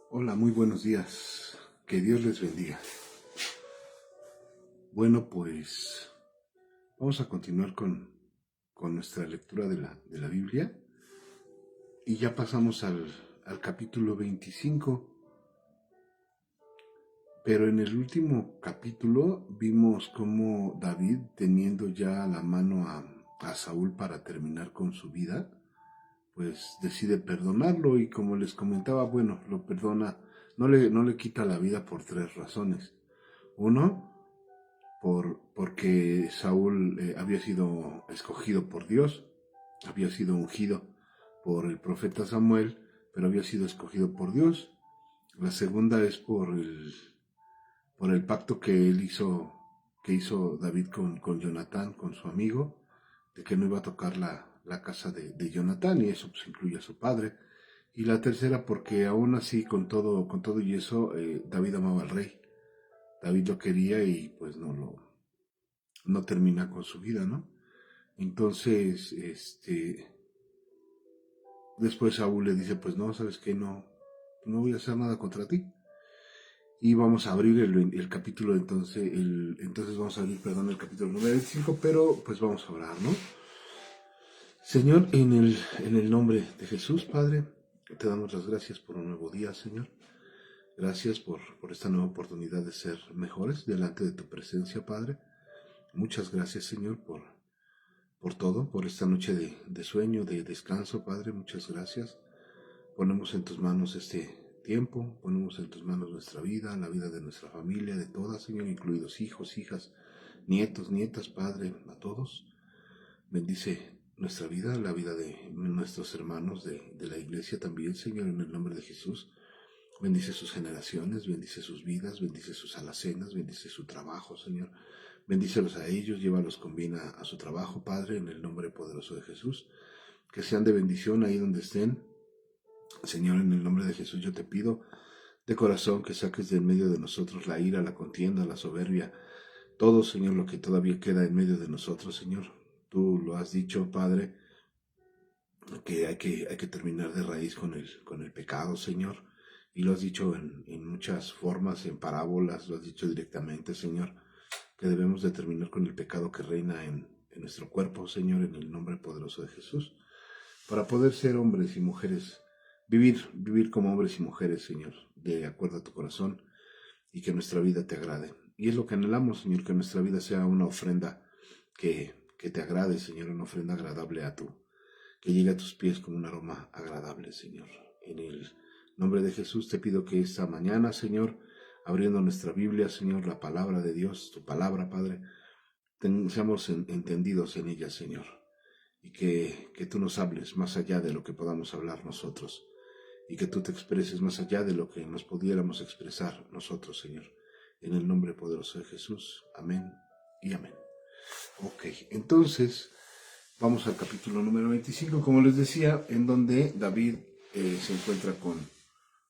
Hola, muy buenos días. Que Dios les bendiga. Bueno, pues vamos a continuar con nuestra lectura de la Biblia y ya pasamos al capítulo 25. Pero en el último capítulo vimos cómo David, teniendo ya a la mano a Saúl para terminar con su vida, pues decide perdonarlo y como les comentaba, bueno, lo perdona, no le quita la vida por tres razones. Uno, porque Saúl había sido escogido por Dios, había sido ungido por el profeta Samuel, pero había sido escogido por Dios. La segunda es por el pacto que hizo David con Jonatán, con su amigo, de que no iba a tocar la casa de Jonatán, y eso pues incluye a su padre. Y la tercera porque aún así, con todo y eso, David amaba al rey. David lo quería y pues no termina con su vida, ¿no? Entonces, después Saúl le dice, pues no, ¿sabes qué? No voy a hacer nada contra ti. Y vamos a abrir el capítulo, entonces vamos a abrir, perdón, el capítulo número 25, pero pues vamos a orar, ¿no? Señor, en el nombre de Jesús, Padre, te damos las gracias por un nuevo día, Señor. Gracias por esta nueva oportunidad de ser mejores delante de tu presencia, Padre. Muchas gracias, Señor, por todo, por esta noche de sueño, de descanso, Padre. Muchas gracias. Ponemos en tus manos este tiempo, ponemos en tus manos nuestra vida, la vida de nuestra familia, de todas, Señor, incluidos hijos, hijas, nietos, nietas, Padre, a todos. Bendice nuestra vida, la vida de nuestros hermanos de la iglesia también, Señor, en el nombre de Jesús. Bendice sus generaciones, bendice sus vidas, bendice sus alacenas, bendice su trabajo, Señor. Bendícelos a ellos, llévalos con bien a su trabajo, Padre, en el nombre poderoso de Jesús. Que sean de bendición ahí donde estén. Señor, en el nombre de Jesús yo te pido de corazón que saques de en medio de nosotros la ira, la contienda, la soberbia, todo, Señor, lo que todavía queda en medio de nosotros, Señor. Tú lo has dicho, Padre, que hay que terminar de raíz con el pecado, Señor. Y lo has dicho en muchas formas, en parábolas, lo has dicho directamente, Señor, que debemos de terminar con el pecado que reina en nuestro cuerpo, Señor, en el nombre poderoso de Jesús, para poder ser hombres y mujeres, vivir como hombres y mujeres, Señor, de acuerdo a tu corazón, y que nuestra vida te agrade. Y es lo que anhelamos, Señor, que nuestra vida sea una ofrenda que te agrade, Señor, una ofrenda agradable que llegue a tus pies con un aroma agradable, Señor. En el nombre de Jesús te pido que esta mañana, Señor, abriendo nuestra Biblia, Señor, la palabra de Dios, tu palabra, Padre, seamos entendidos en ella, Señor, y que tú nos hables más allá de lo que podamos hablar nosotros, y que tú te expreses más allá de lo que nos pudiéramos expresar nosotros, Señor. En el nombre poderoso de Jesús. Amén y amén. Ok, entonces vamos al capítulo número 25, como les decía, en donde David se encuentra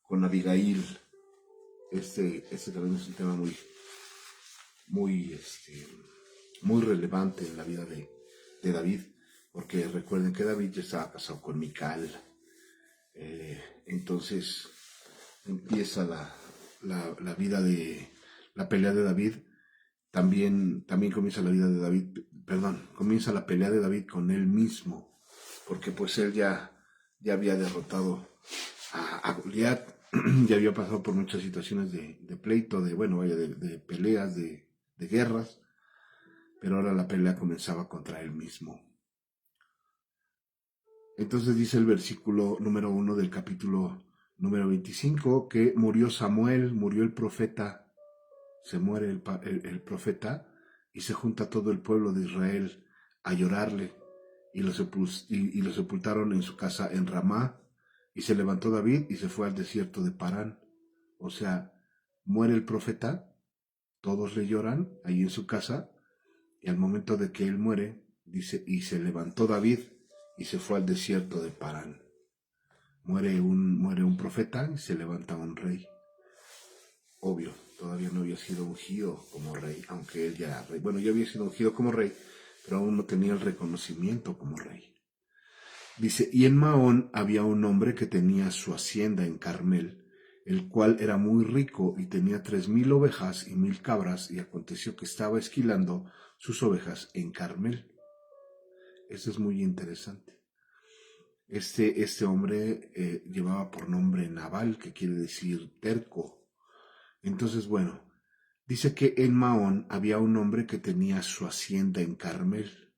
con Abigail. Este también es un tema muy, muy relevante en la vida de David, porque recuerden que David ya estaba casado con Mical. Entonces empieza la vida la pelea de David. También comienza la vida de David, perdón, comienza la pelea de David con él mismo, porque pues él ya había derrotado a Goliat, ya había pasado por muchas situaciones de pleito, de peleas, de guerras, pero ahora la pelea comenzaba contra él mismo. Entonces dice el versículo número 1 del capítulo número 25 que murió Samuel, murió el profeta, se muere el profeta y se junta todo el pueblo de Israel a llorarle y lo sepultaron en su casa en Ramá, y se levantó David y se fue al desierto de Parán. O sea, muere el profeta, todos le lloran ahí en su casa, y al momento de que él muere, dice, y se levantó David y se fue al desierto de Parán. Muere un profeta y se levanta un rey. Obvio, todavía no había sido ungido como rey, aunque él ya era rey. Bueno, ya había sido ungido como rey, pero aún no tenía el reconocimiento como rey. Dice, y en Maón había un hombre que tenía su hacienda en Carmel, el cual era muy rico y tenía 3,000 ovejas y 1,000 cabras, y aconteció que estaba esquilando sus ovejas en Carmel. Esto es muy interesante. Este hombre llevaba por nombre Nabal, que quiere decir terco. Entonces, bueno, dice que en Maón había un hombre que tenía su hacienda en Carmel,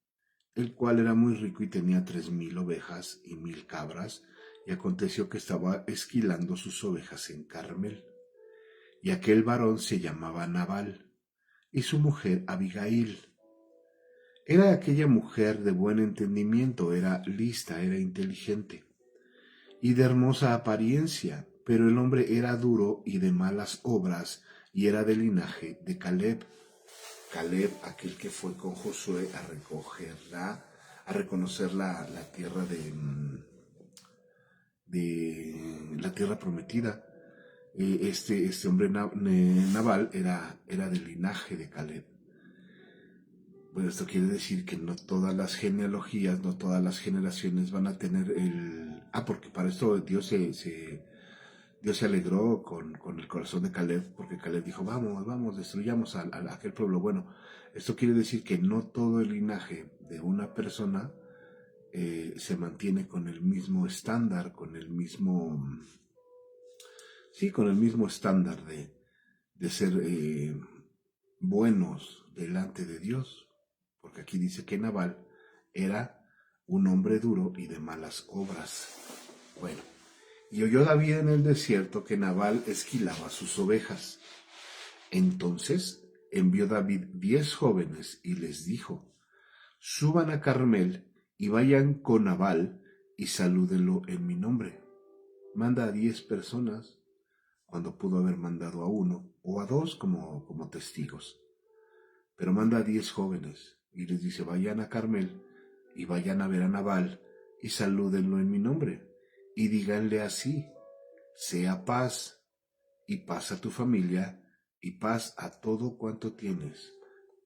el cual era muy rico y tenía 3,000 ovejas y 1,000 cabras, y aconteció que estaba esquilando sus ovejas en Carmel. Y aquel varón se llamaba Nabal, y su mujer Abigail. Era aquella mujer de buen entendimiento, era lista, era inteligente, y de hermosa apariencia, pero el hombre era duro y de malas obras, y era del linaje de Caleb. Caleb, aquel que fue con Josué a reconocer la tierra de la tierra prometida. Este hombre Nabal era del linaje de Caleb. Bueno, esto quiere decir que no todas las genealogías, no todas las generaciones van a tener porque para esto Dios se alegró con el corazón de Caleb, porque Caleb dijo, vamos, destruyamos a aquel pueblo. Bueno, esto quiere decir que no todo el linaje de una persona se mantiene con el mismo estándar, con el mismo estándar de ser buenos delante de Dios. Porque aquí dice que Nabal era un hombre duro y de malas obras. Bueno, y oyó David en el desierto que Nabal esquilaba sus ovejas. Entonces envió David 10 jóvenes y les dijo, suban a Carmel y vayan con Nabal y salúdenlo en mi nombre. Manda a 10 personas, cuando pudo haber mandado a 1 o a 2 como testigos. Pero manda a 10 jóvenes y les dice, vayan a Carmel y vayan a ver a Nabal y salúdenlo en mi nombre. Y díganle así, sea paz, y paz a tu familia, y paz a todo cuanto tienes.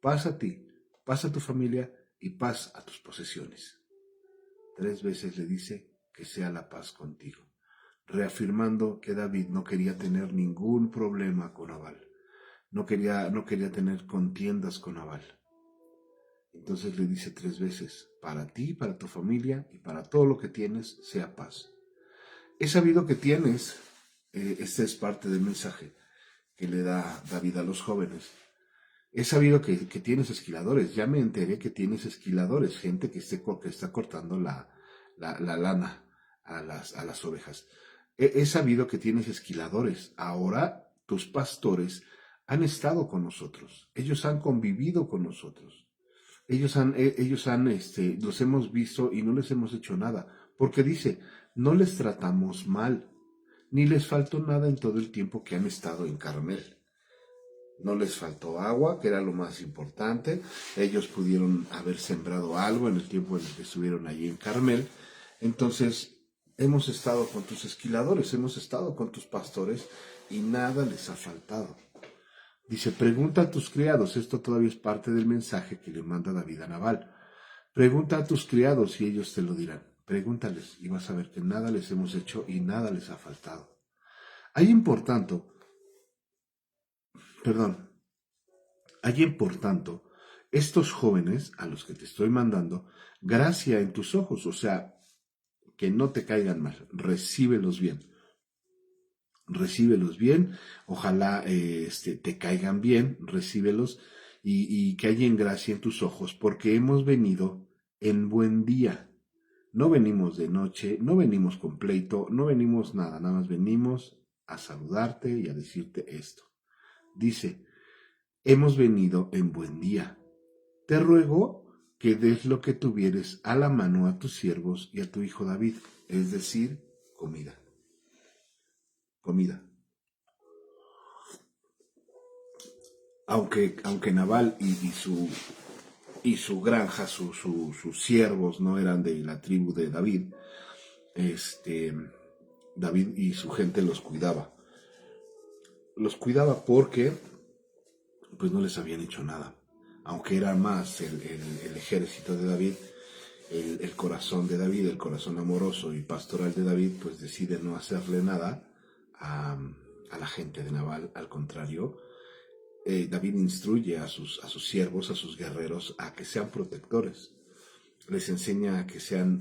Paz a ti, paz a tu familia, y paz a tus posesiones. 3 veces le dice que sea la paz contigo, reafirmando que David no quería tener ningún problema con Nabal. No quería tener contiendas con Nabal. Entonces le dice 3 veces, para ti, para tu familia y para todo lo que tienes, sea paz. He sabido que tienes, este es parte del mensaje que le da David a los jóvenes. He sabido que tienes esquiladores, ya me enteré que tienes esquiladores, gente que está cortando la lana a las ovejas. He sabido que tienes esquiladores, ahora tus pastores han estado con nosotros, ellos han convivido con nosotros. Ellos los hemos visto y no les hemos hecho nada, porque dice, no les tratamos mal, ni les faltó nada en todo el tiempo que han estado en Carmel. No les faltó agua, que era lo más importante. Ellos pudieron haber sembrado algo en el tiempo en el que estuvieron allí en Carmel. Entonces, hemos estado con tus esquiladores, hemos estado con tus pastores y nada les ha faltado. Dice, pregunta a tus criados, esto todavía es parte del mensaje que le manda David a Nabal. Pregunta a tus criados y ellos te lo dirán. Pregúntales y vas a ver que nada les hemos hecho y nada les ha faltado. Allí por tanto, estos jóvenes a los que te estoy mandando, gracia en tus ojos, o sea, que no te caigan mal, recíbelos bien, ojalá te caigan bien, recíbelos y que haya en gracia en tus ojos, porque hemos venido en buen día. No venimos de noche, no venimos con pleito, no venimos nada más venimos a saludarte y a decirte esto. Dice, hemos venido en buen día. Te ruego que des lo que tuvieres a la mano a tus siervos y a tu hijo David, es decir, comida. Aunque Nabal y su granja, sus siervos no eran de la tribu de David, David y su gente los cuidaba. Los cuidaba porque pues no les habían hecho nada. Aunque era más el ejército de David, el corazón de David, el corazón amoroso y pastoral de David, pues decide no hacerle nada a la gente de Nabal. Al contrario, David instruye a sus siervos, a sus guerreros, a que sean protectores. Les enseña a que sean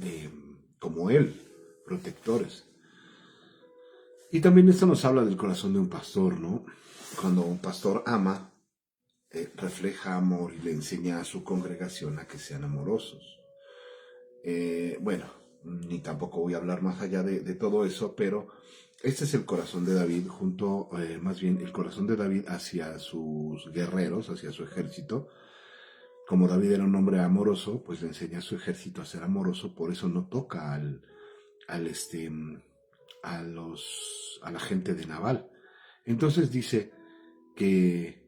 como él, protectores. Y también esto nos habla del corazón de un pastor, ¿no? Cuando un pastor ama, refleja amor y le enseña a su congregación a que sean amorosos. Bueno, ni tampoco voy a hablar más allá de todo eso, pero este es el corazón de David, más bien el corazón de David hacia sus guerreros, hacia su ejército. Como David era un hombre amoroso, pues le enseña a su ejército a ser amoroso, por eso no toca a la gente de Nabal. Entonces dice que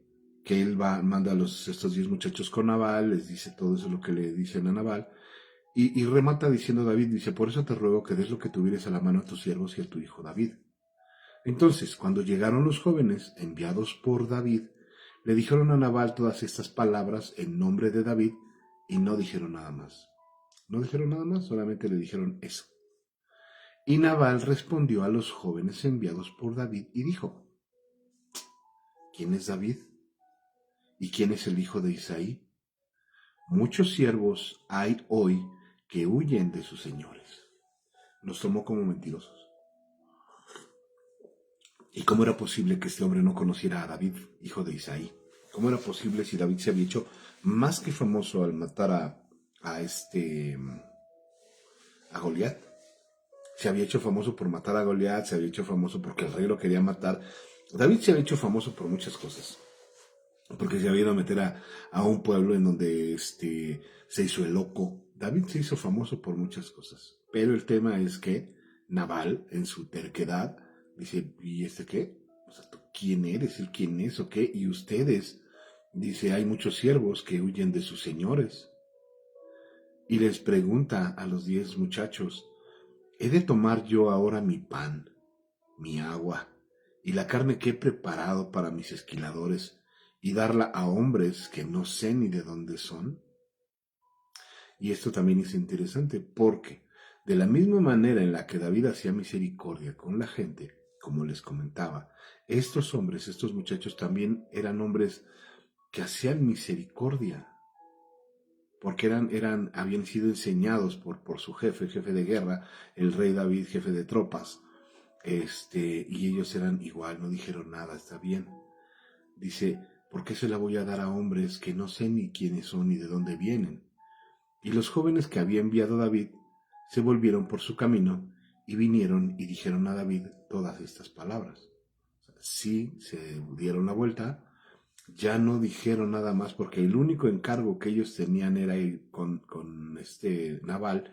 él manda a estos 10 muchachos con Nabal, les dice todo eso lo que le dicen a Nabal, y remata diciendo David, dice, por eso te ruego que des lo que tuvieres a la mano a tus siervos y a tu hijo David. Entonces, cuando llegaron los jóvenes enviados por David, le dijeron a Nabal todas estas palabras en nombre de David y no dijeron nada más. No dijeron nada más, solamente le dijeron eso. Y Nabal respondió a los jóvenes enviados por David y dijo, ¿quién es David? ¿Y quién es el hijo de Isaí? Muchos siervos hay hoy que huyen de sus señores. Los tomó como mentirosos. ¿Y cómo era posible que este hombre no conociera a David, hijo de Isaí? ¿Cómo era posible si David se había hecho más que famoso al matar a Goliat? Se había hecho famoso por matar a Goliat, se había hecho famoso porque el rey lo quería matar. David se había hecho famoso por muchas cosas. Porque se había ido a meter a un pueblo en donde se hizo el loco. David se hizo famoso por muchas cosas. Pero el tema es que Nabal, en su terquedad, dice, ¿y este qué? O sea, ¿tú quién eres? ¿El quién es o qué? Y ustedes, dice, hay muchos siervos que huyen de sus señores. Y les pregunta a los 10 muchachos, ¿he de tomar yo ahora mi pan, mi agua y la carne que he preparado para mis esquiladores y darla a hombres que no sé ni de dónde son? Y esto también es interesante porque de la misma manera en la que David hacía misericordia con la gente, como les comentaba, estos hombres, estos muchachos también eran hombres que hacían misericordia, porque habían sido enseñados por su jefe, el jefe de guerra, el rey David, jefe de tropas, y ellos eran igual, no dijeron nada, está bien. Dice, ¿por qué se la voy a dar a hombres que no sé ni quiénes son ni de dónde vienen? Y los jóvenes que había enviado David se volvieron por su camino y vinieron y dijeron a David todas estas palabras. Sí, se dieron la vuelta, ya no dijeron nada más porque el único encargo que ellos tenían era ir con Nabal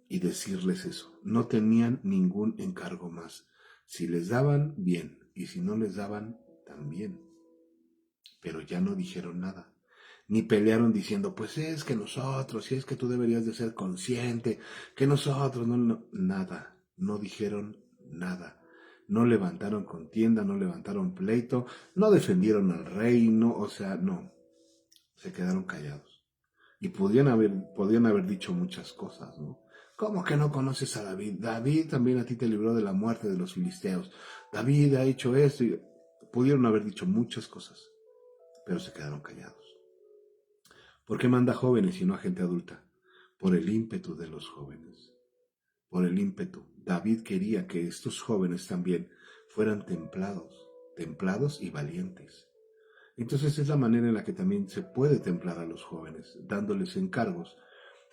y decirles eso. No tenían ningún encargo más. Si les daban, bien, y si no les daban, también. Pero ya no dijeron nada. Ni pelearon diciendo, pues es que nosotros, y es que tú deberías de ser consciente, que nosotros, nada. No dijeron nada. No levantaron contienda, no levantaron pleito, no defendieron al reino, o sea, no. Se quedaron callados. Y podían haber dicho muchas cosas, ¿no? ¿Cómo que no conoces a David? David también a ti te libró de la muerte de los filisteos. David ha hecho esto. Pudieron haber dicho muchas cosas, pero se quedaron callados. ¿Por qué manda jóvenes y no a gente adulta? Por el ímpetu de los jóvenes. Por el ímpetu. David quería que estos jóvenes también fueran templados y valientes. Entonces es la manera en la que también se puede templar a los jóvenes, dándoles encargos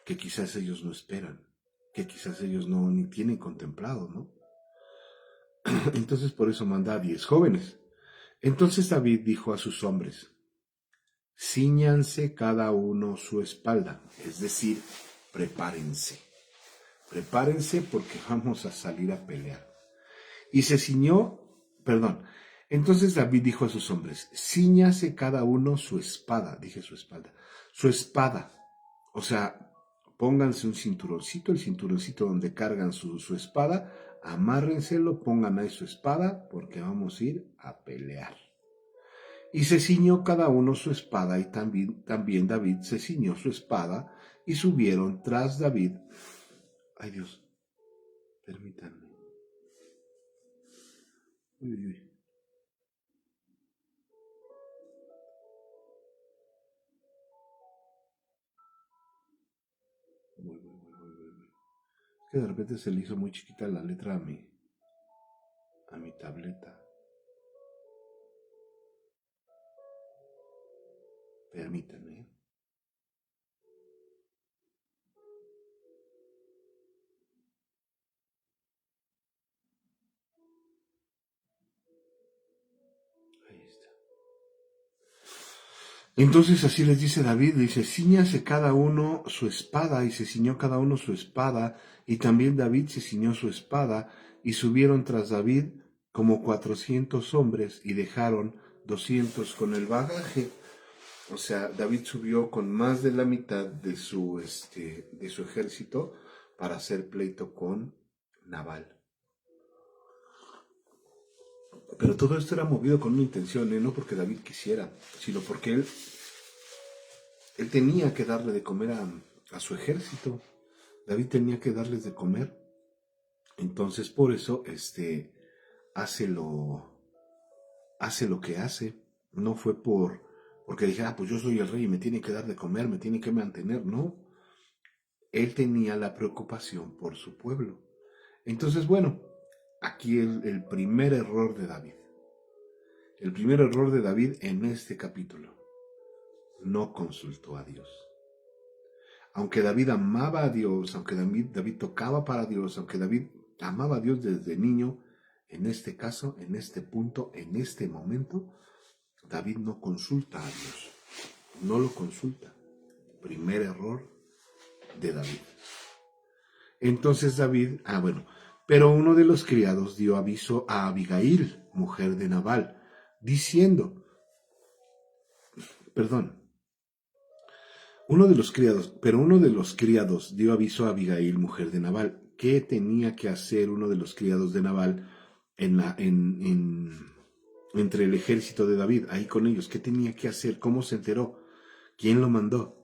que quizás ellos no esperan, que quizás ellos no ni tienen contemplado, ¿no? Entonces por eso manda a 10 jóvenes. Entonces David dijo a sus hombres, cíñanse cada uno su espalda, es decir, prepárense. Prepárense porque vamos a salir a pelear. Y se ciñó, entonces David dijo a sus hombres, cíñase cada uno su espada, dije su espalda, su espada. O sea, pónganse un cinturoncito, el cinturoncito donde cargan su espada, amárrenselo, pongan ahí su espada, porque vamos a ir a pelear. Y se ciñó cada uno su espada, y también David se ciñó su espada, y subieron tras David. Ay Dios, permítanme. Uy, uy. Que de repente se le hizo muy chiquita la letra a mi tableta. Permítanme. Ahí está. Entonces así les dice David, dice, ciñase cada uno su espada, y se ciñó cada uno su espada, y también David se ciñó su espada, y subieron tras David como 400 hombres, y dejaron 200 con el bagaje. O sea, David subió con más de la mitad de su ejército para hacer pleito con Nabal. Pero todo esto era movido con una intención, no porque David quisiera, sino porque él tenía que darle de comer a su ejército. David tenía que darles de comer. Entonces, por eso, hace lo que hace. No fue porque dijera, pues yo soy el rey y me tiene que dar de comer, me tiene que mantener. No. Él tenía la preocupación por su pueblo. Entonces, bueno, aquí el primer error de David. El primer error de David en este capítulo. No consultó a Dios. Aunque David amaba a Dios, aunque David tocaba para Dios, aunque David amaba a Dios desde niño, en este caso, en este punto, en este momento, David no consulta a Dios. No lo consulta. Primer error de David. Entonces David, pero uno de los criados dio aviso a Abigail, mujer de Nabal, diciendo, uno de los criados dio aviso a Abigail, mujer de Nabal. ¿Qué tenía que hacer uno de los criados de Nabal entre el ejército de David, ahí con ellos? ¿Qué tenía que hacer? ¿Cómo se enteró? ¿Quién lo mandó?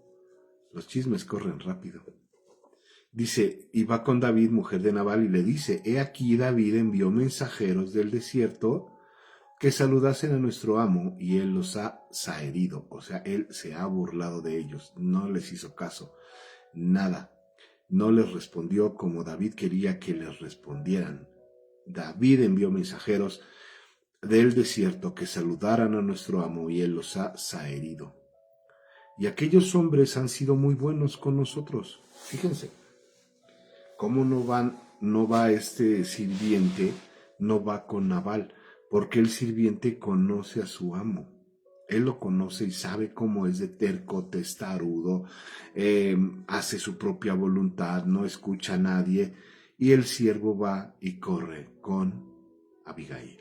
Los chismes corren rápido. Dice, y va con David, mujer de Nabal, y le dice, he aquí David envió mensajeros del desierto que saludasen a nuestro amo, y él los ha zaherido, o sea, él se ha burlado de ellos, no les hizo caso, nada, no les respondió como David quería que les respondieran. David envió mensajeros del desierto que saludaran a nuestro amo, y él los ha zaherido. Y aquellos hombres han sido muy buenos con nosotros. Fíjense, cómo no va este sirviente, no va con Nabal, porque el sirviente conoce a su amo. Él lo conoce y sabe cómo es de terco, testarudo, hace su propia voluntad, no escucha a nadie, y el siervo va y corre con Abigail.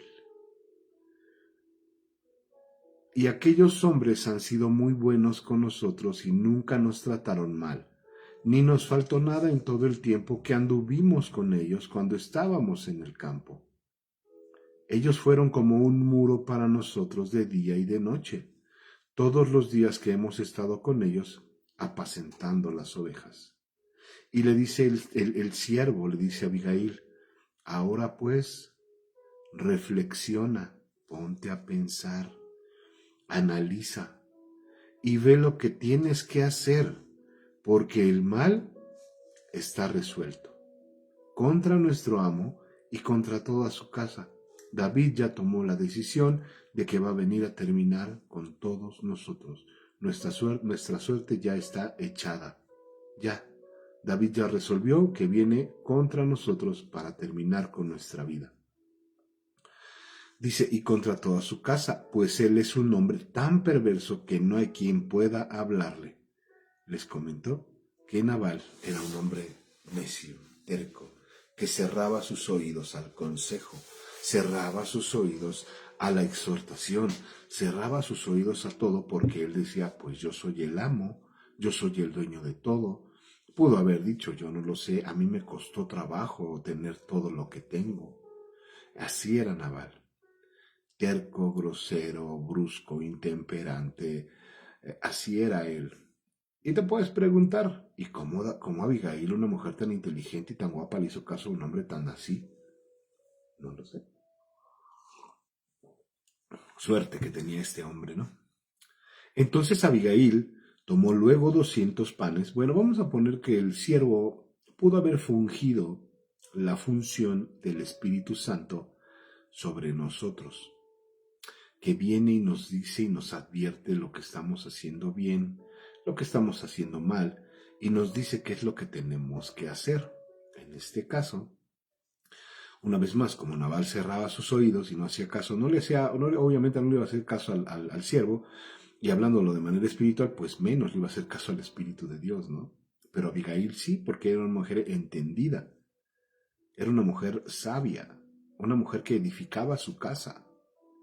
Y aquellos hombres han sido muy buenos con nosotros y nunca nos trataron mal, ni nos faltó nada en todo el tiempo que anduvimos con ellos cuando estábamos en el campo. Ellos fueron como un muro para nosotros de día y de noche, todos los días que hemos estado con ellos apacentando las ovejas. Y le dice el siervo, le dice a Abigail, ahora pues, reflexiona, ponte a pensar, analiza y ve lo que tienes que hacer, porque el mal está resuelto contra nuestro amo y contra toda su casa. David ya tomó la decisión de que va a venir a terminar con todos nosotros. Nuestra suerte ya está echada. Ya. David ya resolvió que viene contra nosotros para terminar con nuestra vida. Dice, y contra toda su casa, pues él es un hombre tan perverso que no hay quien pueda hablarle. Les comentó que Nabal era un hombre necio, terco, que cerraba sus oídos al consejo, cerraba sus oídos a la exhortación, cerraba sus oídos a todo, porque él decía, pues yo soy el amo, yo soy el dueño de todo. Pudo haber dicho, yo no lo sé, a mí me costó trabajo tener todo lo que tengo. Así era Nabal. Terco, grosero, brusco, intemperante, así era él. Y te puedes preguntar, ¿y cómo Abigail, una mujer tan inteligente y tan guapa, le hizo caso a un hombre tan así? No lo sé. Suerte que tenía este hombre, ¿no? Entonces Abigail tomó luego 200 panes. Bueno, vamos a poner que el siervo pudo haber fungido la función del Espíritu Santo sobre nosotros, que viene y nos dice y nos advierte lo que estamos haciendo bien, lo que estamos haciendo mal, y nos dice qué es lo que tenemos que hacer. En este caso, una vez más, como Nabal cerraba sus oídos y no hacía caso, obviamente no le iba a hacer caso al siervo, y hablándolo de manera espiritual, pues menos le iba a hacer caso al Espíritu de Dios, ¿no? Pero Abigail sí, porque era una mujer entendida, era una mujer sabia, una mujer que edificaba su casa,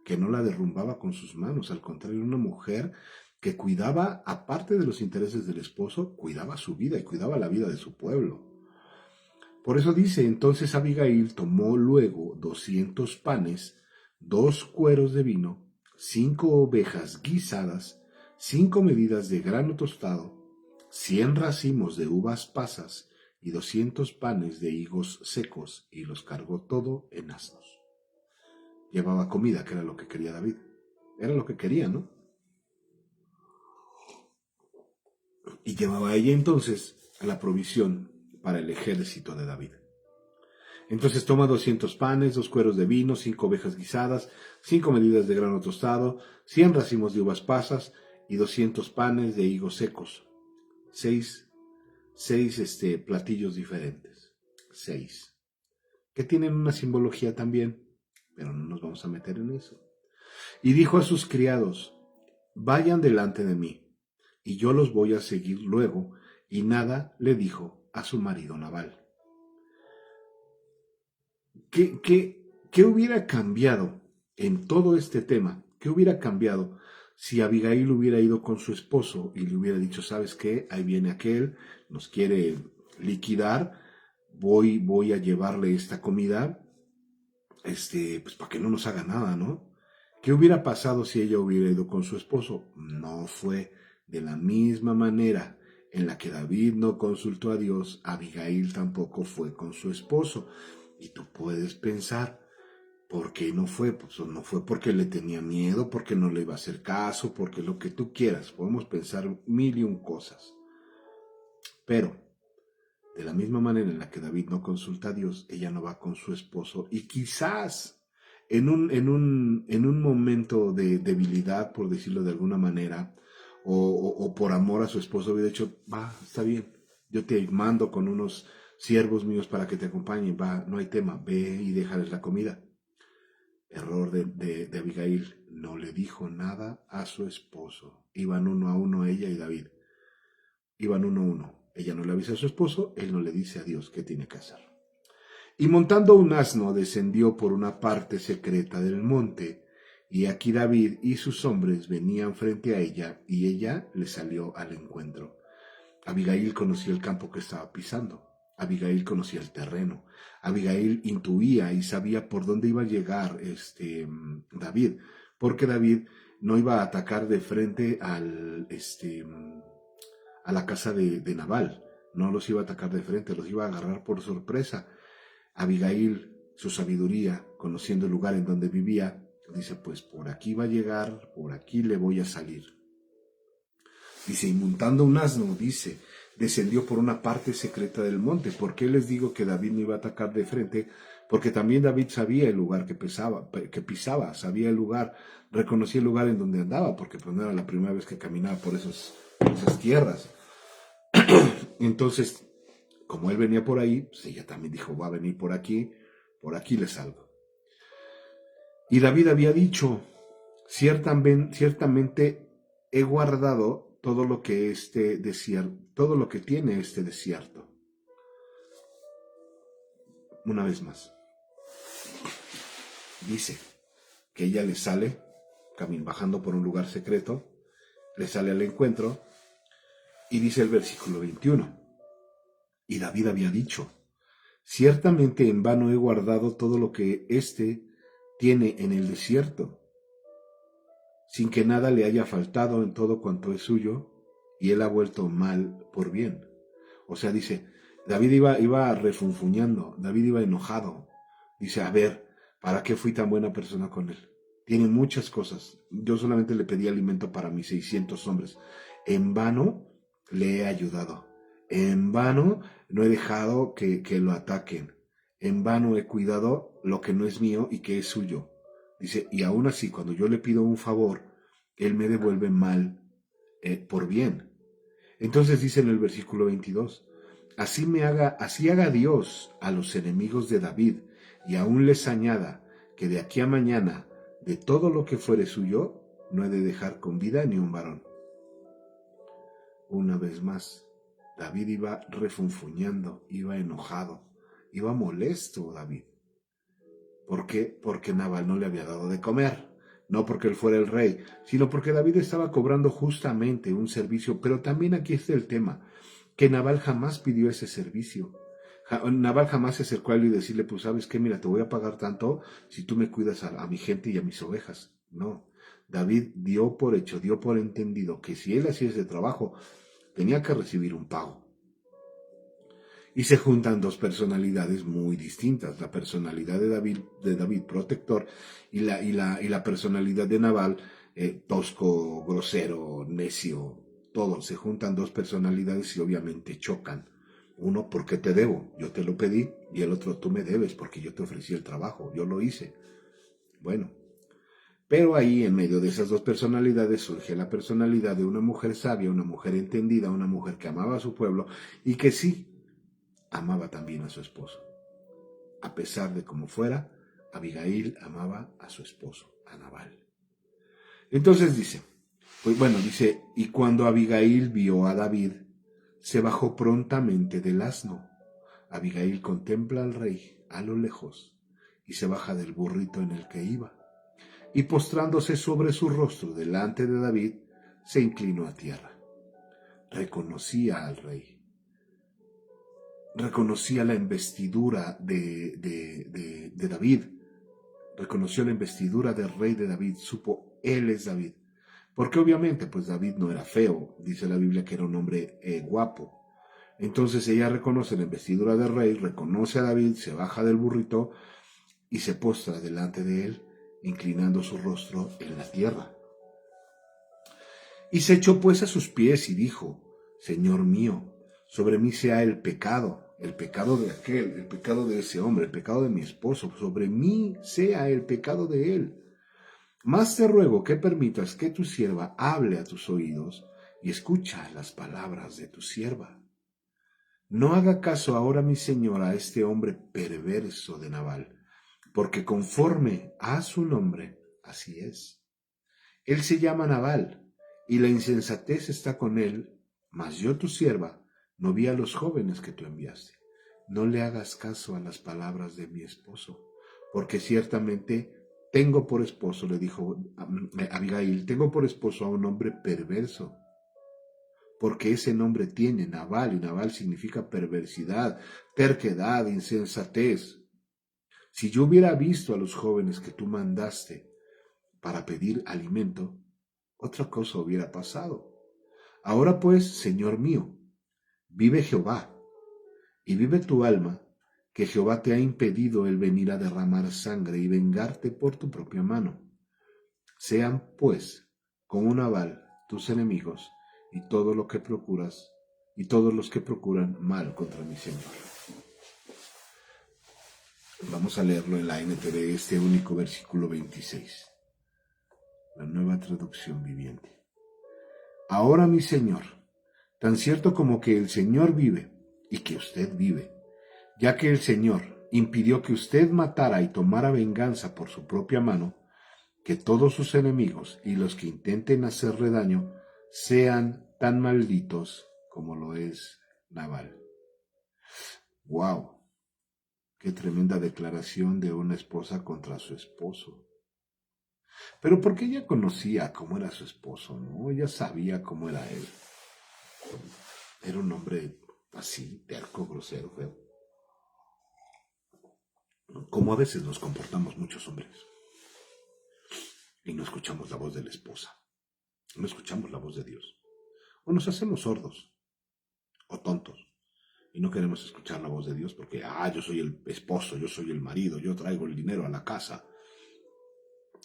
que no la derrumbaba con sus manos, al contrario, era una mujer que cuidaba, aparte de los intereses del esposo, cuidaba su vida y cuidaba la vida de su pueblo. Por eso dice, entonces Abigail tomó luego 200 panes, 2 cueros de vino, 5 ovejas guisadas, 5 medidas de grano tostado, 100 racimos de uvas pasas y 200 panes de higos secos, y los cargó todo en asnos. Llevaba comida, que era lo que quería David. Era lo que quería, ¿no? Y llevaba ella entonces a la provisión para el ejército de David. Entonces toma 200 panes, 2 cueros de vino, 5 ovejas guisadas, 5 medidas de grano tostado, 100 racimos de uvas pasas y 200 panes de higos secos. 6 platillos diferentes. 6. Que tienen una simbología también, pero no nos vamos a meter en eso. Y dijo a sus criados, vayan delante de mí, y yo los voy a seguir luego. Y nada le dijo a su marido Nabal. ¿Qué hubiera cambiado en todo este tema? ¿Qué hubiera cambiado si Abigail hubiera ido con su esposo y le hubiera dicho, ¿sabes qué? Ahí viene aquel, nos quiere liquidar, voy a llevarle esta comida, pues para que no nos haga nada, ¿no? ¿Qué hubiera pasado si ella hubiera ido con su esposo? No fue de la misma manera en la que David no consultó a Dios, Abigail tampoco fue con su esposo. Y tú puedes pensar, ¿por qué no fue? Pues no fue porque le tenía miedo, porque no le iba a hacer caso, porque lo que tú quieras. Podemos pensar 1001 cosas. Pero, de la misma manera en la que David no consulta a Dios, ella no va con su esposo. Y quizás en un momento de debilidad, por decirlo de alguna manera, o por amor a su esposo, hubiera dicho, va, está bien, yo te mando con unos siervos míos para que te acompañen, va, no hay tema, ve y déjales la comida. Error de Abigail, no le dijo nada a su esposo. Iban 1-1 ella y David. Iban 1-1. Ella no le avisa a su esposo, él no le dice a Dios qué tiene que hacer. Y montando un asno descendió por una parte secreta del monte, y aquí David y sus hombres venían frente a ella, y ella le salió al encuentro. Abigail conocía el campo que estaba pisando. Abigail conocía el terreno. Abigail intuía y sabía por dónde iba a llegar David, porque David no iba a atacar de frente a la casa de Nabal. No los iba a atacar de frente, los iba a agarrar por sorpresa. Abigail, su sabiduría, conociendo el lugar en donde vivía, dice, pues por aquí va a llegar, por aquí le voy a salir. Dice, y montando un asno, dice, descendió por una parte secreta del monte. ¿Por qué les digo que David no iba a atacar de frente? Porque también David sabía el lugar que pisaba, sabía el lugar, reconocía el lugar en donde andaba, porque pues no era la primera vez que caminaba por esas tierras. Entonces, como él venía por ahí, pues ella también dijo, va a venir por aquí le salgo. Y David había dicho, ciertamente he guardado todo lo que todo lo que tiene este desierto. Una vez más, dice que ella le sale, bajando por un lugar secreto, le sale al encuentro, y dice el versículo 21, y David había dicho, ciertamente en vano he guardado todo lo que tiene en el desierto, sin que nada le haya faltado en todo cuanto es suyo, y él ha vuelto mal por bien. O sea, dice, David iba refunfuñando, David iba enojado. Dice, a ver, ¿para qué fui tan buena persona con él? Tiene muchas cosas. Yo solamente le pedí alimento para mis 600 hombres. En vano le he ayudado. En vano no he dejado que lo ataquen. En vano he cuidado lo que no es mío y que es suyo. Dice, y aún así, cuando yo le pido un favor, él me devuelve mal por bien. Entonces dice en el versículo 22, así haga Dios a los enemigos de David, y aún les añada que de aquí a mañana, de todo lo que fuere suyo, no he de dejar con vida ni un varón. Una vez más, David iba refunfuñando, iba enojado, iba molesto David. ¿Por qué? Porque Nabal no le había dado de comer. No porque él fuera el rey, sino porque David estaba cobrando justamente un servicio. Pero también aquí está el tema, que Nabal jamás pidió ese servicio. Nabal jamás se acercó a él y decirle, pues sabes qué, mira, te voy a pagar tanto si tú me cuidas a mi gente y a mis ovejas. No, David dio por hecho, dio por entendido que si él hacía ese trabajo, tenía que recibir un pago. Y se juntan dos personalidades muy distintas, la personalidad de David protector y la personalidad de Nabal tosco, grosero, necio, todo. Se juntan dos personalidades y obviamente chocan. Uno, porque te debo, yo te lo pedí, y el otro, tú me debes porque yo te ofrecí el trabajo, yo lo hice. Bueno, pero ahí en medio de esas dos personalidades surge la personalidad de una mujer sabia, una mujer entendida, una mujer que amaba a su pueblo y que sí, amaba también a su esposo. A pesar de cómo fuera, Abigail amaba a su esposo, a Nabal. Entonces dice, y cuando Abigail vio a David, se bajó prontamente del asno. Abigail contempla al rey a lo lejos y se baja del burrito en el que iba. Y postrándose sobre su rostro delante de David, se inclinó a tierra. Reconocía al rey. Reconocía la investidura de David, reconoció la investidura del rey de David, supo, él es David. Porque obviamente, pues David no era feo, dice la Biblia que era un hombre guapo. Entonces ella reconoce la investidura del rey, reconoce a David, se baja del burrito y se postra delante de él, inclinando su rostro en la tierra. Y se echó pues a sus pies y dijo, Señor mío, sobre mí sea el pecado de aquel, el pecado de ese hombre, el pecado de mi esposo, sobre mí sea el pecado de él. Mas te ruego que permitas que tu sierva hable a tus oídos y escucha las palabras de tu sierva. No haga caso ahora mi señor a este hombre perverso de Nabal, porque conforme a su nombre, así es. Él se llama Nabal, y la insensatez está con él, mas yo tu sierva no vi a los jóvenes que tú enviaste. No le hagas caso a las palabras de mi esposo, porque ciertamente tengo por esposo, le dijo Abigail, tengo por esposo a un hombre perverso, porque ese nombre tiene Nabal, y Nabal significa perversidad, terquedad, insensatez. Si yo hubiera visto a los jóvenes que tú mandaste para pedir alimento, otra cosa hubiera pasado. Ahora pues, Señor mío, vive Jehová, y vive tu alma, que Jehová te ha impedido el venir a derramar sangre y vengarte por tu propia mano. Sean, pues, como Nabal tus enemigos, y todo lo que procuras, y todos los que procuran mal contra mi Señor. Vamos a leerlo en la NTV, este único versículo 26. La Nueva Traducción Viviente. Ahora mi Señor, tan cierto como que el Señor vive y que usted vive, ya que el Señor impidió que usted matara y tomara venganza por su propia mano, que todos sus enemigos y los que intenten hacerle daño sean tan malditos como lo es Nabal. ¡Wow! Qué tremenda declaración de una esposa contra su esposo. Pero porque ella conocía cómo era su esposo, ¿no? Ella sabía cómo era él. Era un hombre así, terco, grosero, feo. Como a veces nos comportamos muchos hombres. Y no escuchamos la voz de la esposa. No escuchamos la voz de Dios. O nos hacemos sordos o tontos. Y no queremos escuchar la voz de Dios porque, yo soy el esposo, yo soy el marido, yo traigo el dinero a la casa.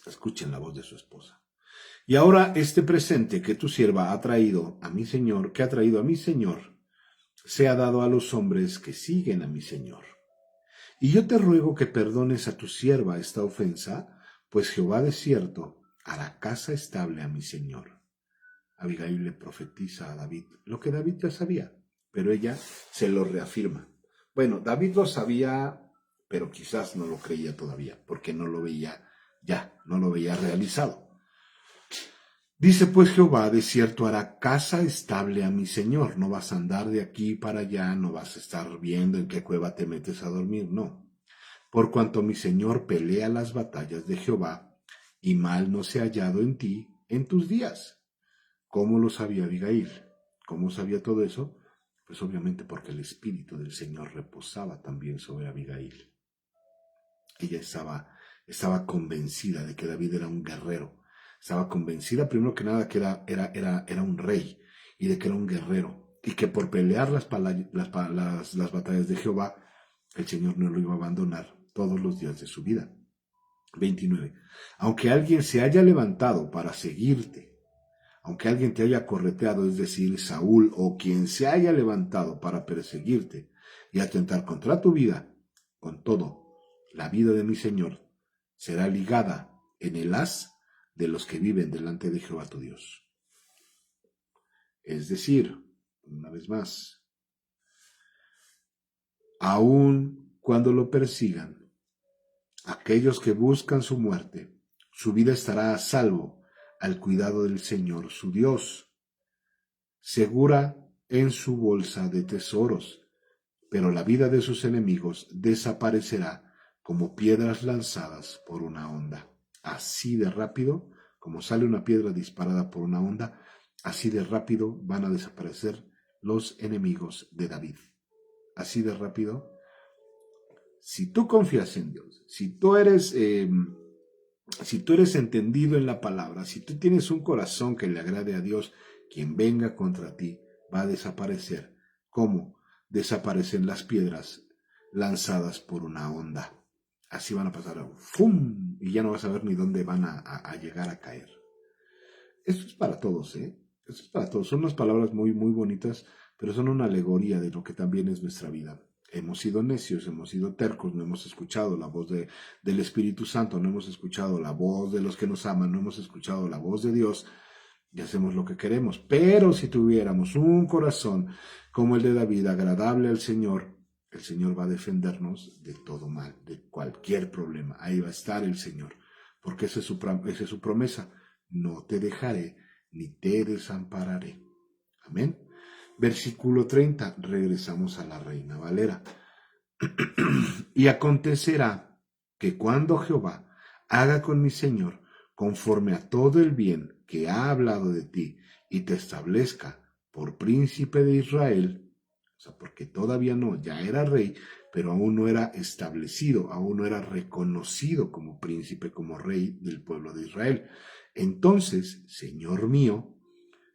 Escuchen la voz de su esposa. Y ahora este presente que tu sierva ha traído a mi señor, que ha traído a mi señor, sea dado a los hombres que siguen a mi señor. Y yo te ruego que perdones a tu sierva esta ofensa, pues Jehová de cierto hará casa estable a mi señor. Abigail le profetiza a David lo que David ya sabía, pero ella se lo reafirma. Bueno, David lo sabía, pero quizás no lo creía todavía, porque no lo veía ya, no lo veía realizado. Dice pues Jehová, de cierto hará casa estable a mi señor. No vas a andar de aquí para allá, no vas a estar viendo en qué cueva te metes a dormir, no. Por cuanto mi señor pelea las batallas de Jehová, y mal no se ha hallado en ti en tus días. ¿Cómo lo sabía Abigail? ¿Cómo sabía todo eso? Pues obviamente porque el Espíritu del Señor reposaba también sobre Abigail. Ella estaba convencida de que David era un guerrero. Estaba convencida, primero que nada, que era un rey y de que era un guerrero. Y que por pelear las batallas de Jehová, el Señor no lo iba a abandonar todos los días de su vida. 29. Aunque alguien se haya levantado para seguirte, aunque alguien te haya correteado, es decir, Saúl o quien se haya levantado para perseguirte y atentar contra tu vida, con todo, la vida de mi Señor será ligada en el haz de los que viven delante de Jehová tu Dios. Es decir, una vez más, aun cuando lo persigan, aquellos que buscan su muerte, su vida estará a salvo al cuidado del Señor su Dios, segura en su bolsa de tesoros, pero la vida de sus enemigos desaparecerá como piedras lanzadas por una onda. Así de rápido, como sale una piedra disparada por una onda, así de rápido van a desaparecer los enemigos de David. Así de rápido. Si tú confías en Dios, si tú eres entendido en la palabra, si tú tienes un corazón que le agrade a Dios, quien venga contra ti va a desaparecer. ¿Cómo? Desaparecen las piedras lanzadas por una onda. Así van a pasar, ¡fum! Y ya no vas a ver ni dónde van a llegar a caer. Esto es para todos, ¿eh? Esto es para todos. Son unas palabras muy, muy bonitas, pero son una alegoría de lo que también es nuestra vida. Hemos sido necios, hemos sido tercos, no hemos escuchado la voz del Espíritu Santo, no hemos escuchado la voz de los que nos aman, no hemos escuchado la voz de Dios y hacemos lo que queremos. Pero si tuviéramos un corazón como el de David, agradable al Señor, el Señor va a defendernos de todo mal, de cualquier problema. Ahí va a estar el Señor, porque esa es su promesa. No te dejaré ni te desampararé. Amén. Versículo 30, regresamos a la Reina Valera. Y acontecerá que cuando Jehová haga con mi Señor conforme a todo el bien que ha hablado de ti y te establezca por príncipe de Israel, o sea, porque todavía no, ya era rey, pero aún no era establecido, aún no era reconocido como príncipe, como rey del pueblo de Israel. Entonces, Señor mío,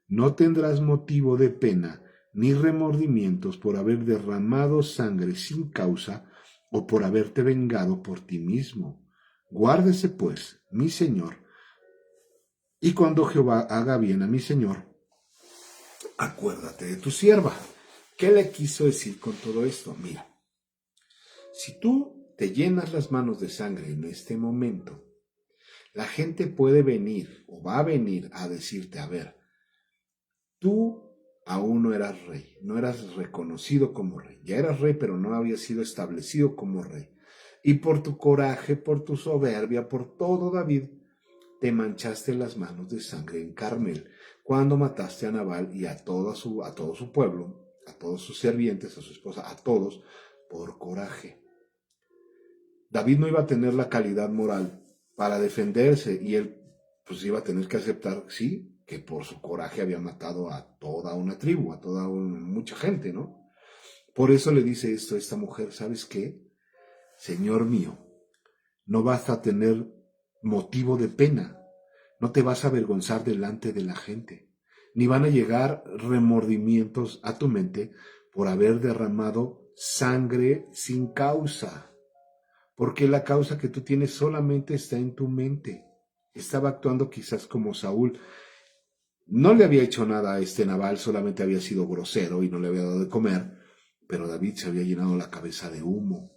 no tendrás motivo de pena ni remordimientos por haber derramado sangre sin causa o por haberte vengado por ti mismo. Guárdese, pues, mi Señor, y cuando Jehová haga bien a mi Señor, acuérdate de tu sierva. ¿Qué le quiso decir con todo esto? Mira, si tú te llenas las manos de sangre en este momento, la gente puede venir o va a venir a decirte, a ver, tú aún no eras rey, no eras reconocido como rey. Ya eras rey, pero no habías sido establecido como rey. Y por tu coraje, por tu soberbia, por todo, David, te manchaste las manos de sangre en Carmel, cuando mataste a Nabal y a todo su pueblo, a todos sus sirvientes, a su esposa, a todos, por coraje. David no iba a tener la calidad moral para defenderse y él pues iba a tener que aceptar, sí, que por su coraje había matado a toda una tribu, a mucha gente, ¿no? Por eso le dice esto a esta mujer, ¿sabes qué? Señor mío, no vas a tener motivo de pena, no te vas a avergonzar delante de la gente, ni van a llegar remordimientos a tu mente por haber derramado sangre sin causa, porque la causa que tú tienes solamente está en tu mente. Estaba actuando quizás como Saúl. No le había hecho nada a este Nabal, solamente había sido grosero y no le había dado de comer, Pero David se había llenado la cabeza de humo,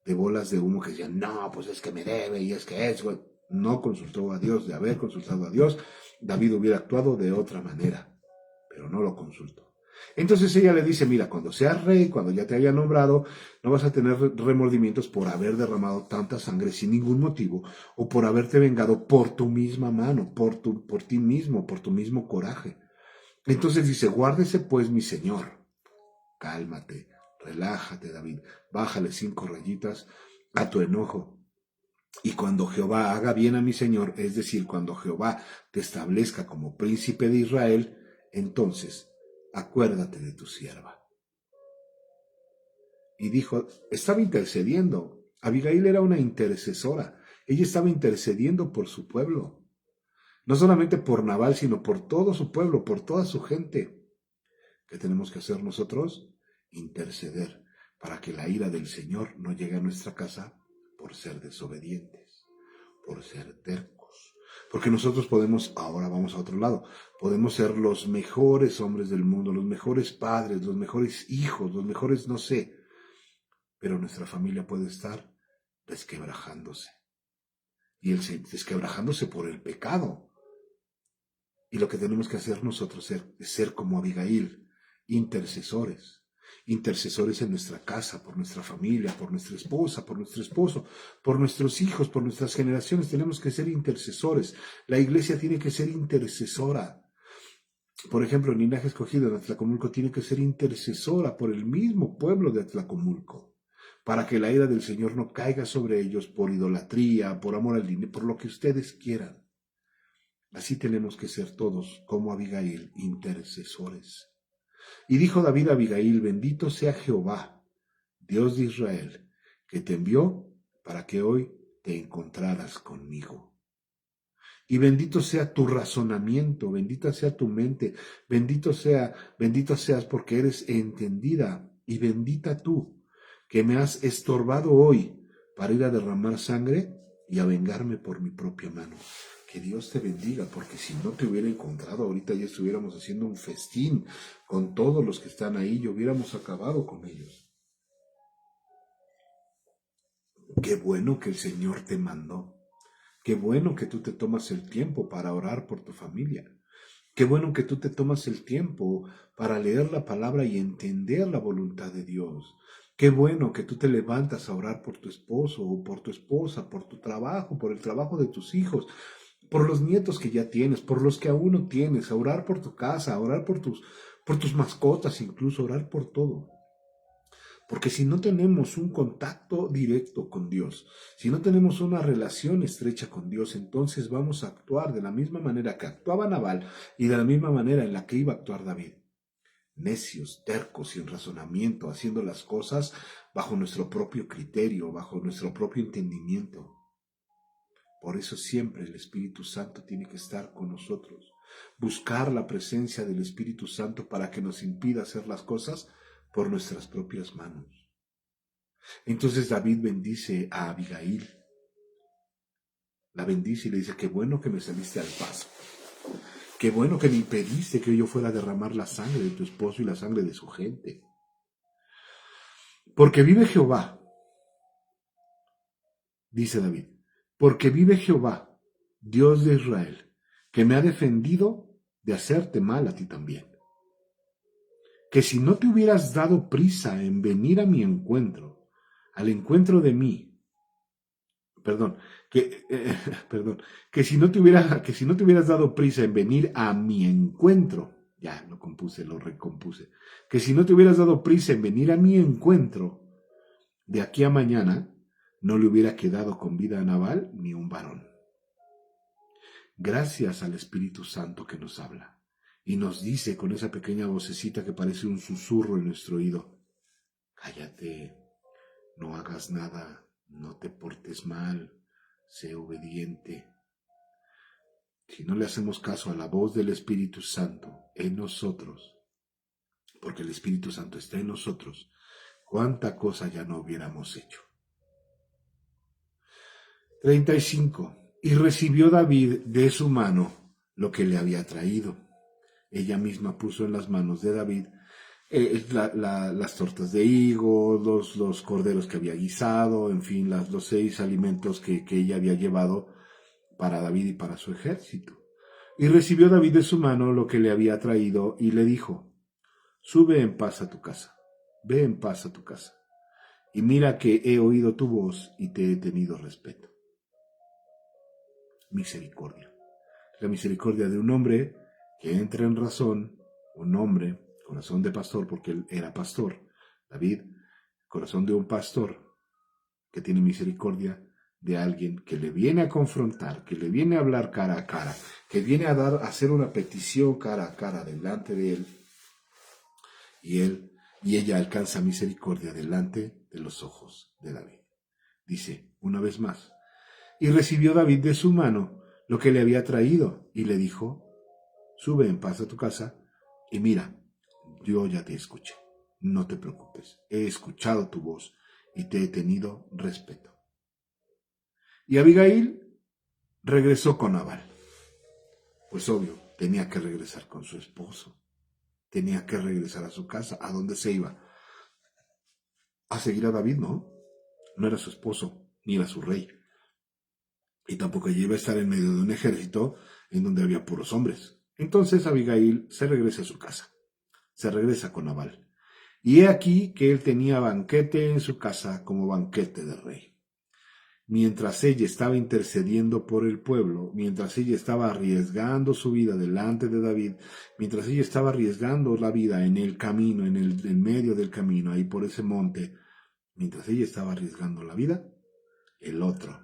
de bolas de humo que decían, no, pues es que me debe y es que es, güey. No consultó a Dios. De haber consultado a Dios, David hubiera actuado de otra manera, pero no lo consultó. Entonces ella le dice, mira, cuando seas rey, cuando ya te haya nombrado, no vas a tener remordimientos por haber derramado tanta sangre sin ningún motivo, o por haberte vengado por tu misma mano, por ti mismo, por tu mismo coraje. Entonces dice, guárdese pues mi señor. Cálmate, relájate, David, bájale 5 rayitas a tu enojo. Y cuando Jehová haga bien a mi señor, es decir, cuando Jehová te establezca como príncipe de Israel, entonces acuérdate de tu sierva. Y dijo, estaba intercediendo. Abigail era una intercesora. Ella estaba intercediendo por su pueblo. No solamente por Nabal, sino por todo su pueblo, por toda su gente. ¿Qué tenemos que hacer nosotros? Interceder para que la ira del Señor no llegue a nuestra casa por ser desobedientes, por ser tercos. Porque nosotros podemos, ahora vamos a otro lado, podemos ser los mejores hombres del mundo, los mejores padres, los mejores hijos, los mejores no sé, pero nuestra familia puede estar desquebrajándose. Y desquebrajándose por el pecado. Y lo que tenemos que hacer nosotros es ser como Abigail, intercesores en nuestra casa, por nuestra familia, por nuestra esposa, por nuestro esposo, por nuestros hijos, por nuestras generaciones. Tenemos que ser intercesores. La iglesia tiene que ser intercesora. Por ejemplo, el linaje escogido de Atlacomulco tiene que ser intercesora por el mismo pueblo de Atlacomulco, para que la ira del Señor no caiga sobre ellos por idolatría, por amor al dinero, por lo que ustedes quieran. Así tenemos que ser todos, como Abigail, intercesores. Y dijo David a Abigail, bendito sea Jehová, Dios de Israel, que te envió para que hoy te encontraras conmigo. Y bendito sea tu razonamiento, bendita sea tu mente, bendito seas porque eres entendida, y bendita tú, que me has estorbado hoy para ir a derramar sangre y a vengarme por mi propia mano. Que Dios te bendiga, porque si no te hubiera encontrado, ahorita ya estuviéramos haciendo un festín con todos los que están ahí y hubiéramos acabado con ellos. Qué bueno que el Señor te mandó. Qué bueno que tú te tomas el tiempo para orar por tu familia. Qué bueno que tú te tomas el tiempo para leer la palabra y entender la voluntad de Dios. Qué bueno que tú te levantas a orar por tu esposo o por tu esposa, por tu trabajo, por el trabajo de tus hijos, por los nietos que ya tienes, por los que aún no tienes, a orar por tu casa, a orar por tus mascotas, incluso orar por todo. Porque si no tenemos un contacto directo con Dios, si no tenemos una relación estrecha con Dios, entonces vamos a actuar de la misma manera que actuaba Nabal y de la misma manera en la que iba a actuar David. Necios, tercos, sin razonamiento, haciendo las cosas bajo nuestro propio criterio, bajo nuestro propio entendimiento. Por eso siempre el Espíritu Santo tiene que estar con nosotros. Buscar la presencia del Espíritu Santo para que nos impida hacer las cosas por nuestras propias manos. Entonces David bendice a Abigail. La bendice y le dice, qué bueno que me saliste al paso. Qué bueno que me impediste que yo fuera a derramar la sangre de tu esposo y la sangre de su gente. Porque vive Jehová, dice David, porque vive Jehová, Dios de Israel, que me ha defendido de hacerte mal a ti también. Que si no te hubieras dado prisa en venir a mi encuentro, al encuentro de mí, que si no te hubieras dado prisa en venir a mi encuentro, ya lo compuse, lo recompuse, que si no te hubieras dado prisa en venir a mi encuentro, de aquí a mañana no le hubiera quedado con vida a Nabal ni un varón. Gracias al Espíritu Santo que nos habla y nos dice con esa pequeña vocecita que parece un susurro en nuestro oído, cállate, no hagas nada, no te portes mal, sé obediente. Si no le hacemos caso a la voz del Espíritu Santo en nosotros, porque el Espíritu Santo está en nosotros, cuánta cosa ya no hubiéramos hecho. 35. Y recibió David de su mano lo que le había traído. Ella misma puso en las manos de David las tortas de higo, los corderos que había guisado, en fin, los 6 alimentos que ella había llevado para David y para su ejército. Y recibió David de su mano lo que le había traído y le dijo, sube en paz a tu casa, ve en paz a tu casa, y mira que he oído tu voz y te he tenido respeto. Misericordia. La misericordia de un hombre que entra en razón, un hombre, corazón de pastor, porque él era pastor, David, corazón de un pastor que tiene misericordia de alguien que le viene a confrontar, que le viene a hablar cara a cara, que viene a hacer una petición cara a cara delante de él, y ella alcanza misericordia delante de los ojos de David. Dice, una vez más, y recibió David de su mano lo que le había traído, y le dijo, sube en paz a tu casa, y mira, yo ya te escuché, no te preocupes, he escuchado tu voz, y te he tenido respeto. Y Abigail regresó con Nabal. Pues obvio, tenía que regresar con su esposo, tenía que regresar a su casa. ¿A dónde se iba? A seguir a David, ¿no? No era su esposo, ni era su rey. Y tampoco ella iba a estar en medio de un ejército en donde había puros hombres. Entonces Abigail se regresa a su casa, se regresa con Nabal. Y he aquí que él tenía banquete en su casa como banquete de rey. Mientras ella estaba intercediendo por el pueblo, mientras ella estaba arriesgando su vida delante de David, mientras ella estaba arriesgando la vida en el camino, en medio del camino, ahí por ese monte, mientras ella estaba arriesgando la vida, el otro,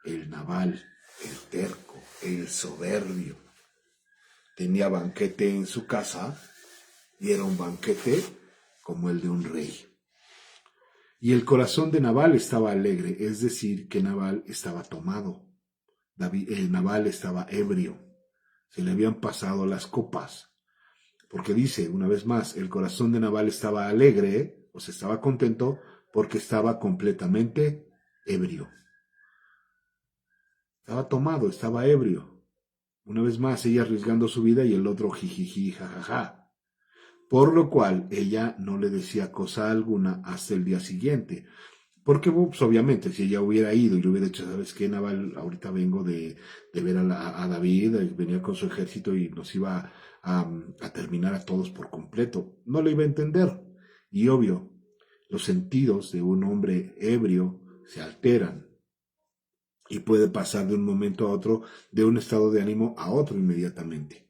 el Nabal, el terco, el soberbio, tenía banquete en su casa y era un banquete como el de un rey. Y el corazón de Nabal estaba alegre, es decir, que Nabal estaba tomado. Nabal estaba ebrio, se le habían pasado las copas. Porque dice, una vez más, el corazón de Nabal estaba alegre, o sea, estaba contento, porque estaba completamente ebrio. Estaba tomado, estaba ebrio. Una vez más, ella arriesgando su vida y el otro jijiji, jajaja. Por lo cual, ella no le decía cosa alguna hasta el día siguiente. Porque, pues, obviamente, si ella hubiera ido y le hubiera dicho, ¿sabes qué, Naval? Ahorita vengo de ver a David, venía con su ejército y nos iba a terminar a todos por completo. No le iba a entender. Y obvio, los sentidos de un hombre ebrio se alteran y puede pasar de un momento a otro, de un estado de ánimo a otro inmediatamente.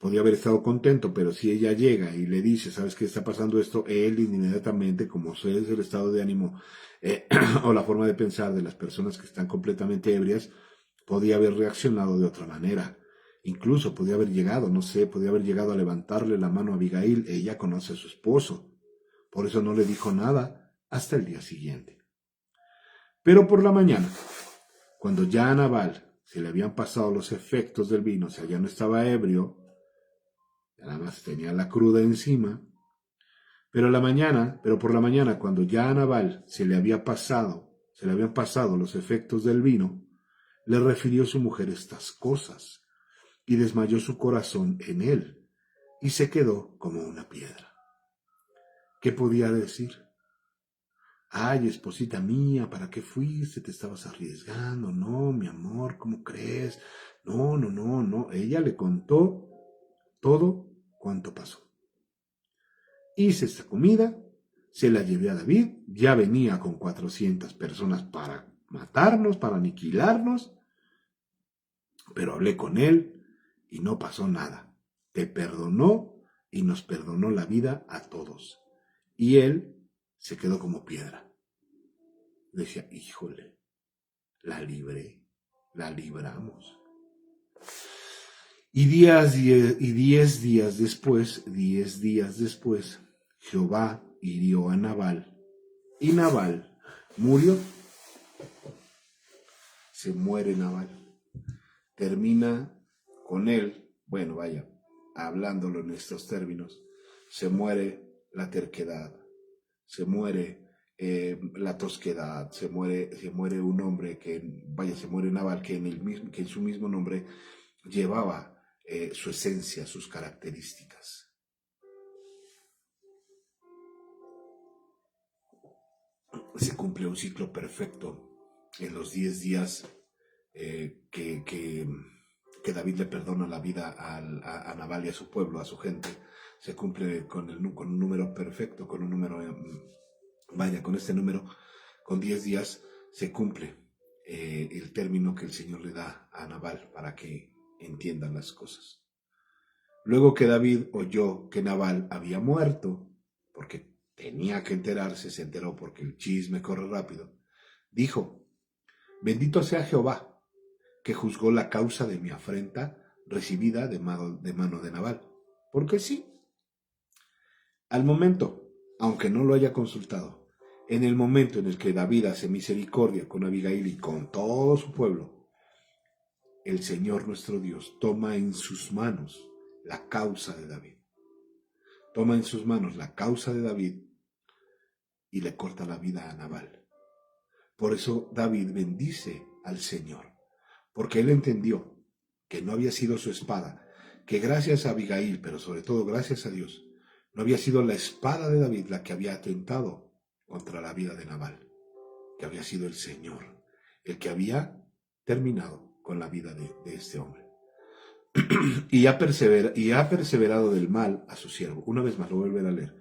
Podría haber estado contento, pero si ella llega y le dice, ¿sabes qué está pasando esto? Él inmediatamente, como es el estado de ánimo o la forma de pensar de las personas que están completamente ebrias, podría haber reaccionado de otra manera. Incluso podría haber llegado, no sé, podría haber llegado a levantarle la mano a Abigail. Ella conoce a su esposo. Por eso no le dijo nada hasta el día siguiente. Pero por la mañana, cuando ya a Nabal se le habían pasado los efectos del vino, o sea, ya no estaba ebrio, nada más tenía la cruda encima. Pero por la mañana, cuando ya a Nabal se le habían pasado los efectos del vino, le refirió su mujer estas cosas, y desmayó su corazón en él, y se quedó como una piedra. ¿Qué podía decir? Ay, esposita mía, ¿para qué fuiste? Te estabas arriesgando. No, mi amor, ¿cómo crees? No, no, no, no. Ella le contó todo cuanto pasó. Hice esta comida, se la llevé a David, ya venía con 400 personas para matarnos, para aniquilarnos, pero hablé con él y no pasó nada. Te perdonó y nos perdonó la vida a todos. Y él se quedó como piedra. Decía, híjole, la libré, la libramos. Y 10 días después, Jehová hirió a Nabal, y Nabal murió. Se muere Nabal. Termina con él, bueno, vaya, hablándolo en estos términos, se muere la terquedad, se muere la tosquedad, se muere un hombre se muere Nabal, que en su mismo nombre llevaba su esencia, sus características. se cumple un ciclo perfecto en los 10 días que David le perdona la vida a Nabal y a su pueblo, a su gente. Se cumple con un número perfecto, con un número, con este número, con 10 días, se cumple el término que el Señor le da a Nabal para que entiendan las cosas. Luego que David oyó que Nabal había muerto, porque tenía que enterarse, se enteró porque el chisme corre rápido, dijo: bendito sea Jehová, que juzgó la causa de mi afrenta recibida de mano de Nabal. Porque sí, al momento, aunque no lo haya consultado, en el momento en el que David hace misericordia con Abigail y con todo su pueblo, el Señor nuestro Dios toma en sus manos la causa de David. Toma en sus manos la causa de David y le corta la vida a Nabal. Por eso David bendice al Señor, porque él entendió que no había sido su espada, que gracias a Abigail, pero sobre todo gracias a Dios, no había sido la espada de David la que había atentado contra la vida de Nabal, que había sido el Señor, el que había terminado con la vida de este hombre. y ha perseverado del mal a su siervo. Una vez más, lo voy a volver a leer.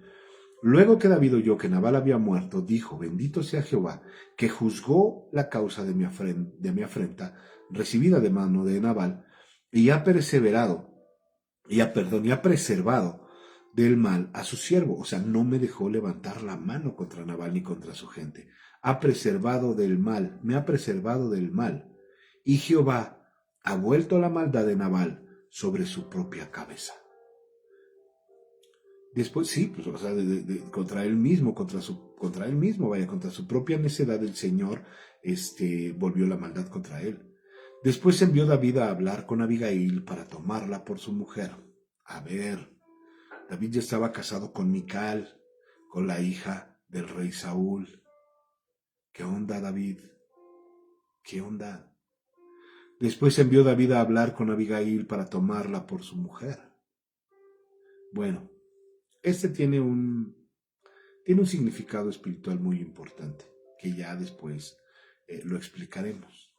Luego que David oyó que Nabal había muerto, dijo: bendito sea Jehová, que juzgó la causa de mi afrenta recibida de mano de Nabal, y ha preservado del mal a su siervo. O sea, no me dejó levantar la mano contra Nabal ni contra su gente. Ha preservado del mal, me ha preservado del mal. Y Jehová ha vuelto la maldad de Nabal sobre su propia cabeza. Después, sí, pues, o sea, contra él mismo, contra su propia necedad, el Señor volvió la maldad contra él. Después envió David a hablar con Abigail para tomarla por su mujer. A ver, David ya estaba casado con Mical, con la hija del rey Saúl. ¿Qué onda, David? ¿Qué onda? Después envió David a hablar con Abigail para tomarla por su mujer. Bueno, tiene un significado espiritual muy importante, que ya después lo explicaremos.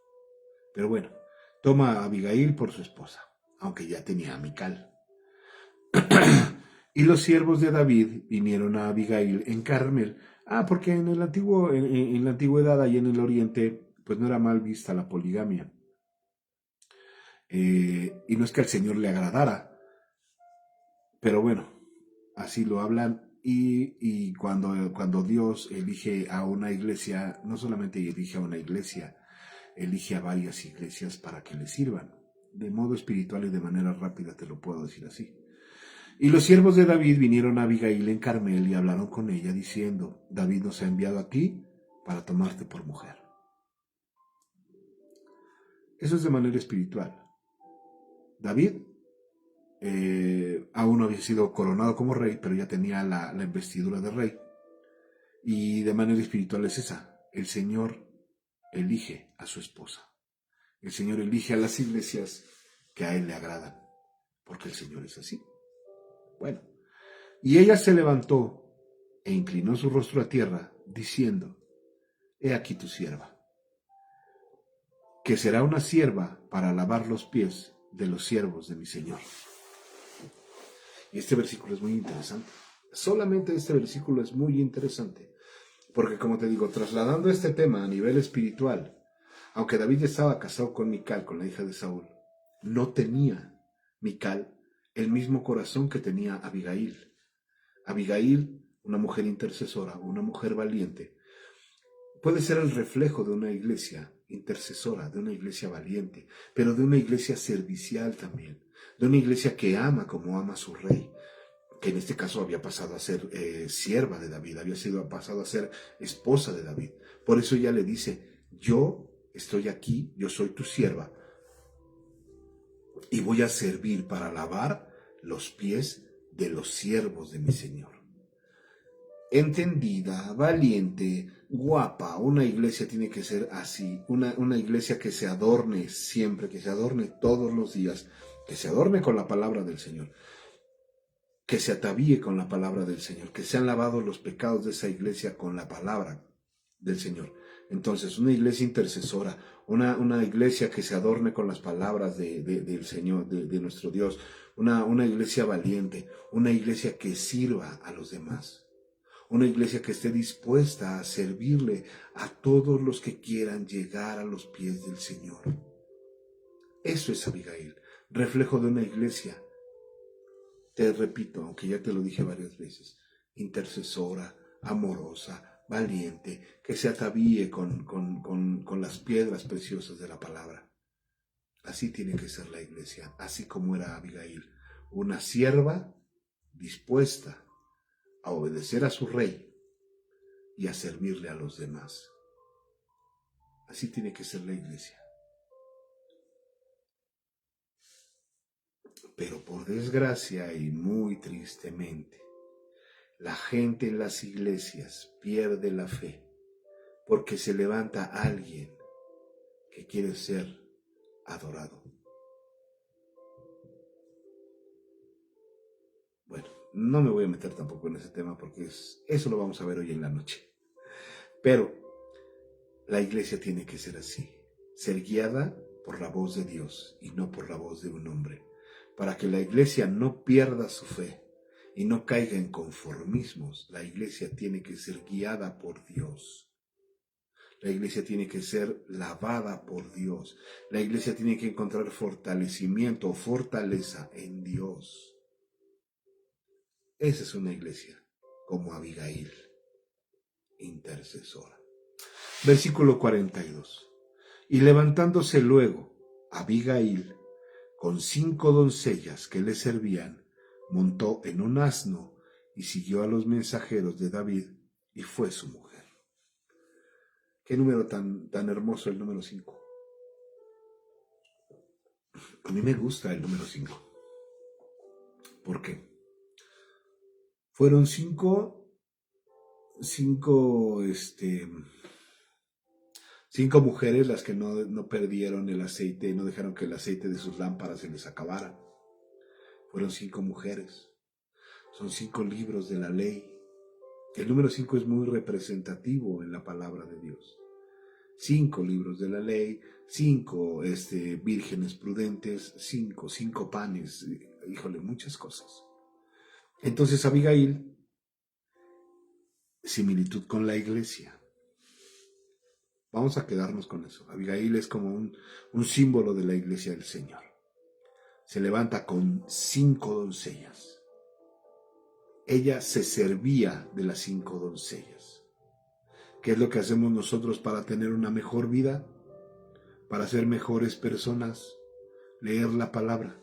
Pero bueno, toma a Abigail por su esposa, aunque ya tenía a Mical. Y los siervos de David vinieron a Abigail en Carmel. Porque en la antigüedad, ahí en el oriente, pues no era mal vista la poligamia. Y no es que al Señor le agradara, pero bueno, así lo hablan. Y cuando Dios elige a una iglesia, no solamente elige a una iglesia, elige a varias iglesias para que le sirvan. De modo espiritual y de manera rápida te lo puedo decir así. Y los siervos de David vinieron a Abigail en Carmel y hablaron con ella diciendo: David nos ha enviado a ti para tomarte por mujer. Eso es de manera espiritual. David aún no había sido coronado como rey, pero ya tenía la investidura de rey. Y de manera espiritual es esa: el Señor elige a su esposa. El Señor elige a las iglesias que a Él le agradan, porque el Señor es así. Bueno, y ella se levantó e inclinó su rostro a tierra, diciendo: He aquí tu sierva, que será una sierva para lavar los pies de los siervos de mi Señor. Y este versículo es muy interesante. Solamente este versículo es muy interesante, porque como te digo, trasladando este tema a nivel espiritual, aunque David estaba casado con Mical, con la hija de Saúl, no tenía Mical el mismo corazón que tenía Abigail. Abigail, una mujer intercesora, una mujer valiente, puede ser el reflejo de una iglesia intercesora, de una iglesia valiente, pero de una iglesia servicial también, de una iglesia que ama como ama a su rey, que en este caso había pasado a ser sierva de David, pasado a ser esposa de David. Por eso ella le dice: yo estoy aquí, yo soy tu sierva, y voy a servir para lavar los pies de los siervos de mi Señor. Entendida, valiente, guapa. Una iglesia tiene que ser así, una iglesia que se adorne siempre, que se adorne todos los días, que se adorne con la palabra del Señor, que se atavíe con la palabra del Señor, que sean lavados los pecados de esa iglesia con la palabra del Señor. Entonces, una iglesia intercesora, una iglesia que se adorne con las palabras del Señor, de nuestro Dios, una iglesia valiente, una iglesia que sirva a los demás, una iglesia que esté dispuesta a servirle a todos los que quieran llegar a los pies del Señor. Eso es Abigail, reflejo de una iglesia, te repito, aunque ya te lo dije varias veces, intercesora, amorosa, valiente, que se atavíe con las piedras preciosas de la palabra. Así tiene que ser la iglesia, así como era Abigail, una sierva dispuesta a obedecer a su rey y a servirle a los demás. Así tiene que ser la iglesia. Pero por desgracia y muy tristemente, la gente en las iglesias pierde la fe porque se levanta alguien que quiere ser adorado. Bueno, no me voy a meter tampoco en ese tema porque eso lo vamos a ver hoy en la noche. Pero la iglesia tiene que ser así, ser guiada por la voz de Dios y no por la voz de un hombre, para que la iglesia no pierda su fe y no caiga en conformismos. La iglesia tiene que ser guiada por Dios. La iglesia tiene que ser lavada por Dios. La iglesia tiene que encontrar fortalecimiento o fortaleza en Dios. Esa es una iglesia como Abigail, intercesora. Versículo 42. Y levantándose luego Abigail, con 5 doncellas que le servían, montó en un asno y siguió a los mensajeros de David y fue su mujer. Qué número tan hermoso el número 5. A mí me gusta el número 5. ¿Por qué? Fueron cinco mujeres las que no perdieron el aceite, no dejaron que el aceite de sus lámparas se les acabara. Fueron 5 mujeres. Son 5 libros de la ley. El número 5 es muy representativo en la palabra de Dios. 5 libros de la ley, 5 vírgenes prudentes, 5 panes, híjole, muchas cosas. Entonces Abigail, similitud con la iglesia. Vamos a quedarnos con eso. Abigail es como un símbolo de la iglesia del Señor. Se levanta con 5 doncellas. Ella se servía de las 5 doncellas. ¿Qué es lo que hacemos nosotros para tener una mejor vida? Para ser mejores personas. Leer la palabra.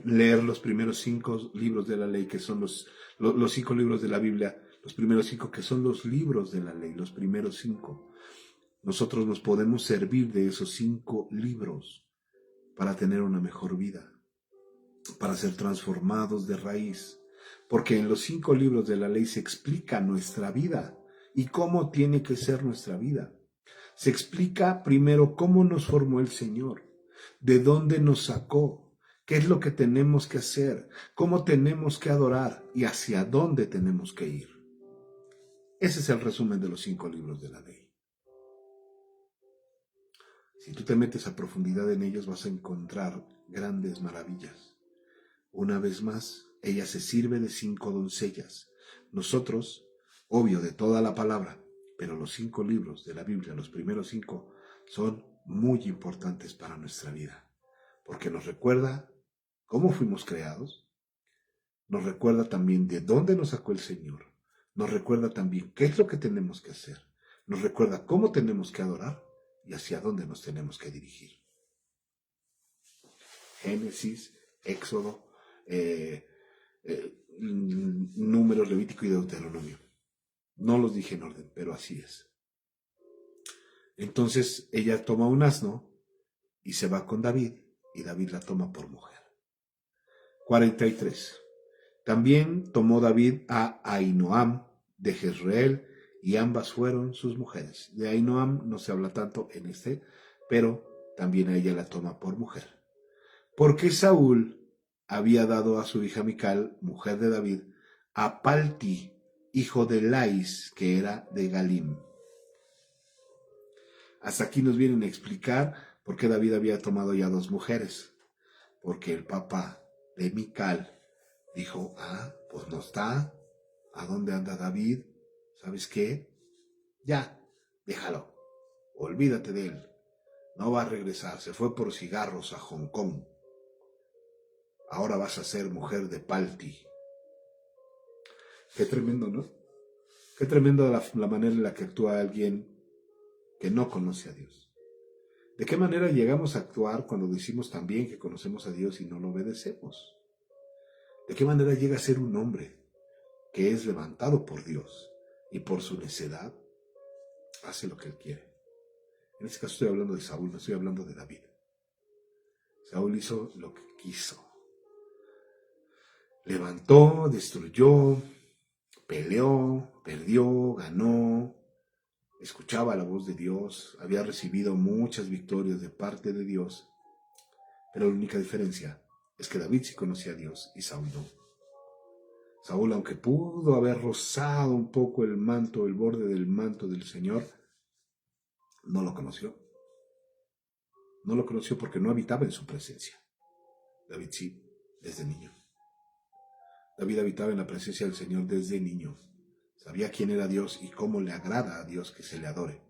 Leer los primeros 5 libros de la ley, que son los 5 libros de la Biblia. Los primeros 5 que son los libros de la ley. Los primeros 5. Nosotros nos podemos servir de esos 5 libros para tener una mejor vida. Para ser transformados de raíz. Porque en los 5 libros de la ley se explica nuestra vida y cómo tiene que ser nuestra vida. Se explica primero cómo nos formó el Señor, de dónde nos sacó, qué es lo que tenemos que hacer, cómo tenemos que adorar y hacia dónde tenemos que ir. Ese es el resumen de los 5 libros de la ley. Si tú te metes a profundidad en ellos vas a encontrar grandes maravillas. Una vez más, ella se sirve de 5 doncellas. Nosotros, obvio, de toda la palabra, pero los 5 libros de la Biblia, los primeros 5, son muy importantes para nuestra vida, porque nos recuerda cómo fuimos creados, nos recuerda también de dónde nos sacó el Señor, nos recuerda también qué es lo que tenemos que hacer, nos recuerda cómo tenemos que adorar y hacia dónde nos tenemos que dirigir. Génesis, Éxodo, Números, Levítico y Deuteronomio. No los dije en orden, pero así es. Entonces ella toma un asno y se va con David, y David la toma por mujer. 43. También tomó David a Ahinoam de Jezreel, y ambas fueron sus mujeres. De Ahinoam no se habla tanto en pero también a ella la toma por mujer. Porque Saúl había dado a su hija Mical, mujer de David, a Palti, hijo de Lais, que era de Galim. Hasta aquí nos vienen a explicar por qué David había tomado ya 2 mujeres. Porque el papá de Mical dijo, pues no está. ¿A dónde anda David? ¿Sabes qué? Ya, déjalo. Olvídate de él. No va a regresar. Se fue por cigarros a Hong Kong. Ahora vas a ser mujer de Palti. Qué tremendo, ¿no? Qué tremendo la manera en la que actúa alguien que no conoce a Dios. ¿De qué manera llegamos a actuar cuando decimos también que conocemos a Dios y no lo obedecemos? ¿De qué manera llega a ser un hombre que es levantado por Dios y por su necedad hace lo que él quiere? En este caso estoy hablando de Saúl, no estoy hablando de David. Saúl hizo lo que quiso. Levantó, destruyó, peleó, perdió, ganó, escuchaba la voz de Dios, había recibido muchas victorias de parte de Dios, pero la única diferencia es que David sí conocía a Dios y Saúl no. Saúl, aunque pudo haber rozado un poco el manto, el borde del manto del Señor, no lo conoció. No lo conoció porque no habitaba en su presencia. David sí, desde niño. David habitaba en la presencia del Señor desde niño. Sabía quién era Dios y cómo le agrada a Dios que se le adore.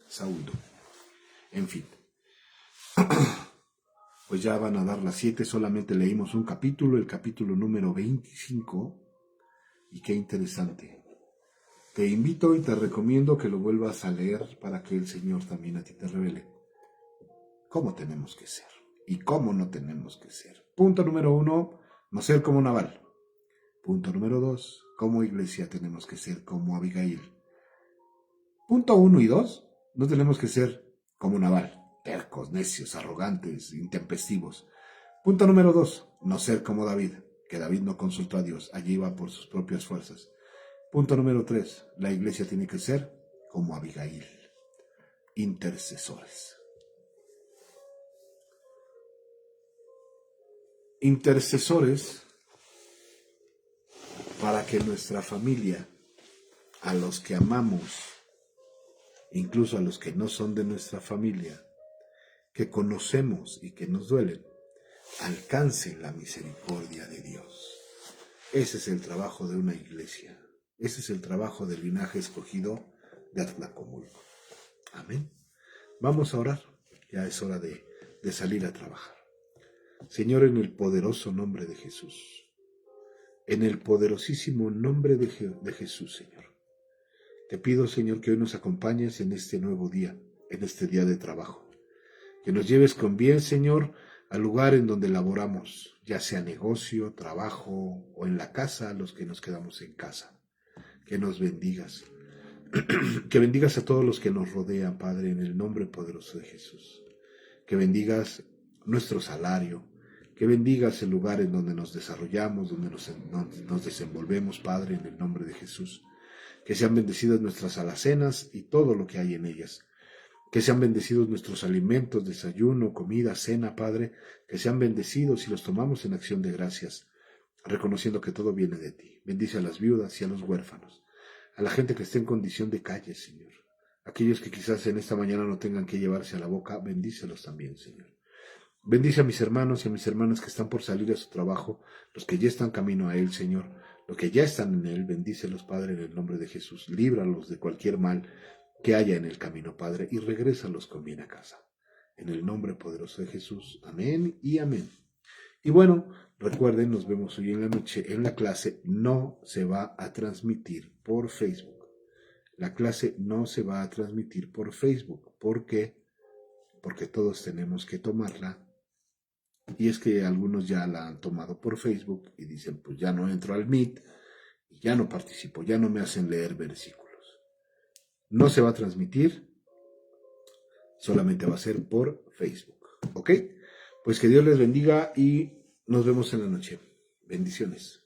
Saúl no. En fin. Pues ya van a dar las 7, solamente leímos un capítulo, el capítulo número 25, y qué interesante. Te invito y te recomiendo que lo vuelvas a leer para que el Señor también a ti te revele cómo tenemos que ser y cómo no tenemos que ser. Punto número 1, no ser como Nabal. Punto número 2, como iglesia tenemos que ser como Abigail. Punto 1 y 2, no tenemos que ser como Nabal. Tercos, necios, arrogantes, intempestivos. Punto número 2, no ser como David, que David no consultó a Dios, allí iba por sus propias fuerzas. Punto número 3, la iglesia tiene que ser como Abigail, intercesores. Intercesores para que nuestra familia, a los que amamos, incluso a los que no son de nuestra familia, que conocemos y que nos duelen, alcancen la misericordia de Dios. Ese es el trabajo de una iglesia. Ese es el trabajo del linaje escogido de Atlacomulco. Amén. Vamos a orar. Ya es hora de salir a trabajar. Señor, en el poderoso nombre de Jesús, en el poderosísimo nombre de Jesús, Señor, te pido, Señor, que hoy nos acompañes en este nuevo día, en este día de trabajo. Que nos lleves con bien, Señor, al lugar en donde laboramos, ya sea negocio, trabajo o en la casa, los que nos quedamos en casa. Que nos bendigas. Que bendigas a todos los que nos rodean, Padre, en el nombre poderoso de Jesús. Que bendigas nuestro salario. Que bendigas el lugar en donde nos desarrollamos, donde nos desenvolvemos, Padre, en el nombre de Jesús. Que sean bendecidas nuestras alacenas y todo lo que hay en ellas. Que sean bendecidos nuestros alimentos, desayuno, comida, cena, Padre. Que sean bendecidos y los tomamos en acción de gracias, reconociendo que todo viene de ti. Bendice a las viudas y a los huérfanos, a la gente que esté en condición de calle, Señor. Aquellos que quizás en esta mañana no tengan que llevarse a la boca, bendícelos también, Señor. Bendice a mis hermanos y a mis hermanas que están por salir a su trabajo, los que ya están camino a Él, Señor, los que ya están en Él, bendícelos, Padre, en el nombre de Jesús. Líbralos de cualquier mal que haya en el camino, Padre, y regrésalos con bien a casa. En el nombre poderoso de Jesús. Amén y amén. Y bueno, recuerden, nos vemos hoy en la noche en la clase. No se va a transmitir por Facebook. La clase no se va a transmitir por Facebook. ¿Por qué? Porque todos tenemos que tomarla. Y es que algunos ya la han tomado por Facebook y dicen, pues ya no entro al Meet y ya no participo, ya no me hacen leer versículos. No se va a transmitir, solamente va a ser por Facebook. ¿Ok? Pues que Dios les bendiga y nos vemos en la noche. Bendiciones.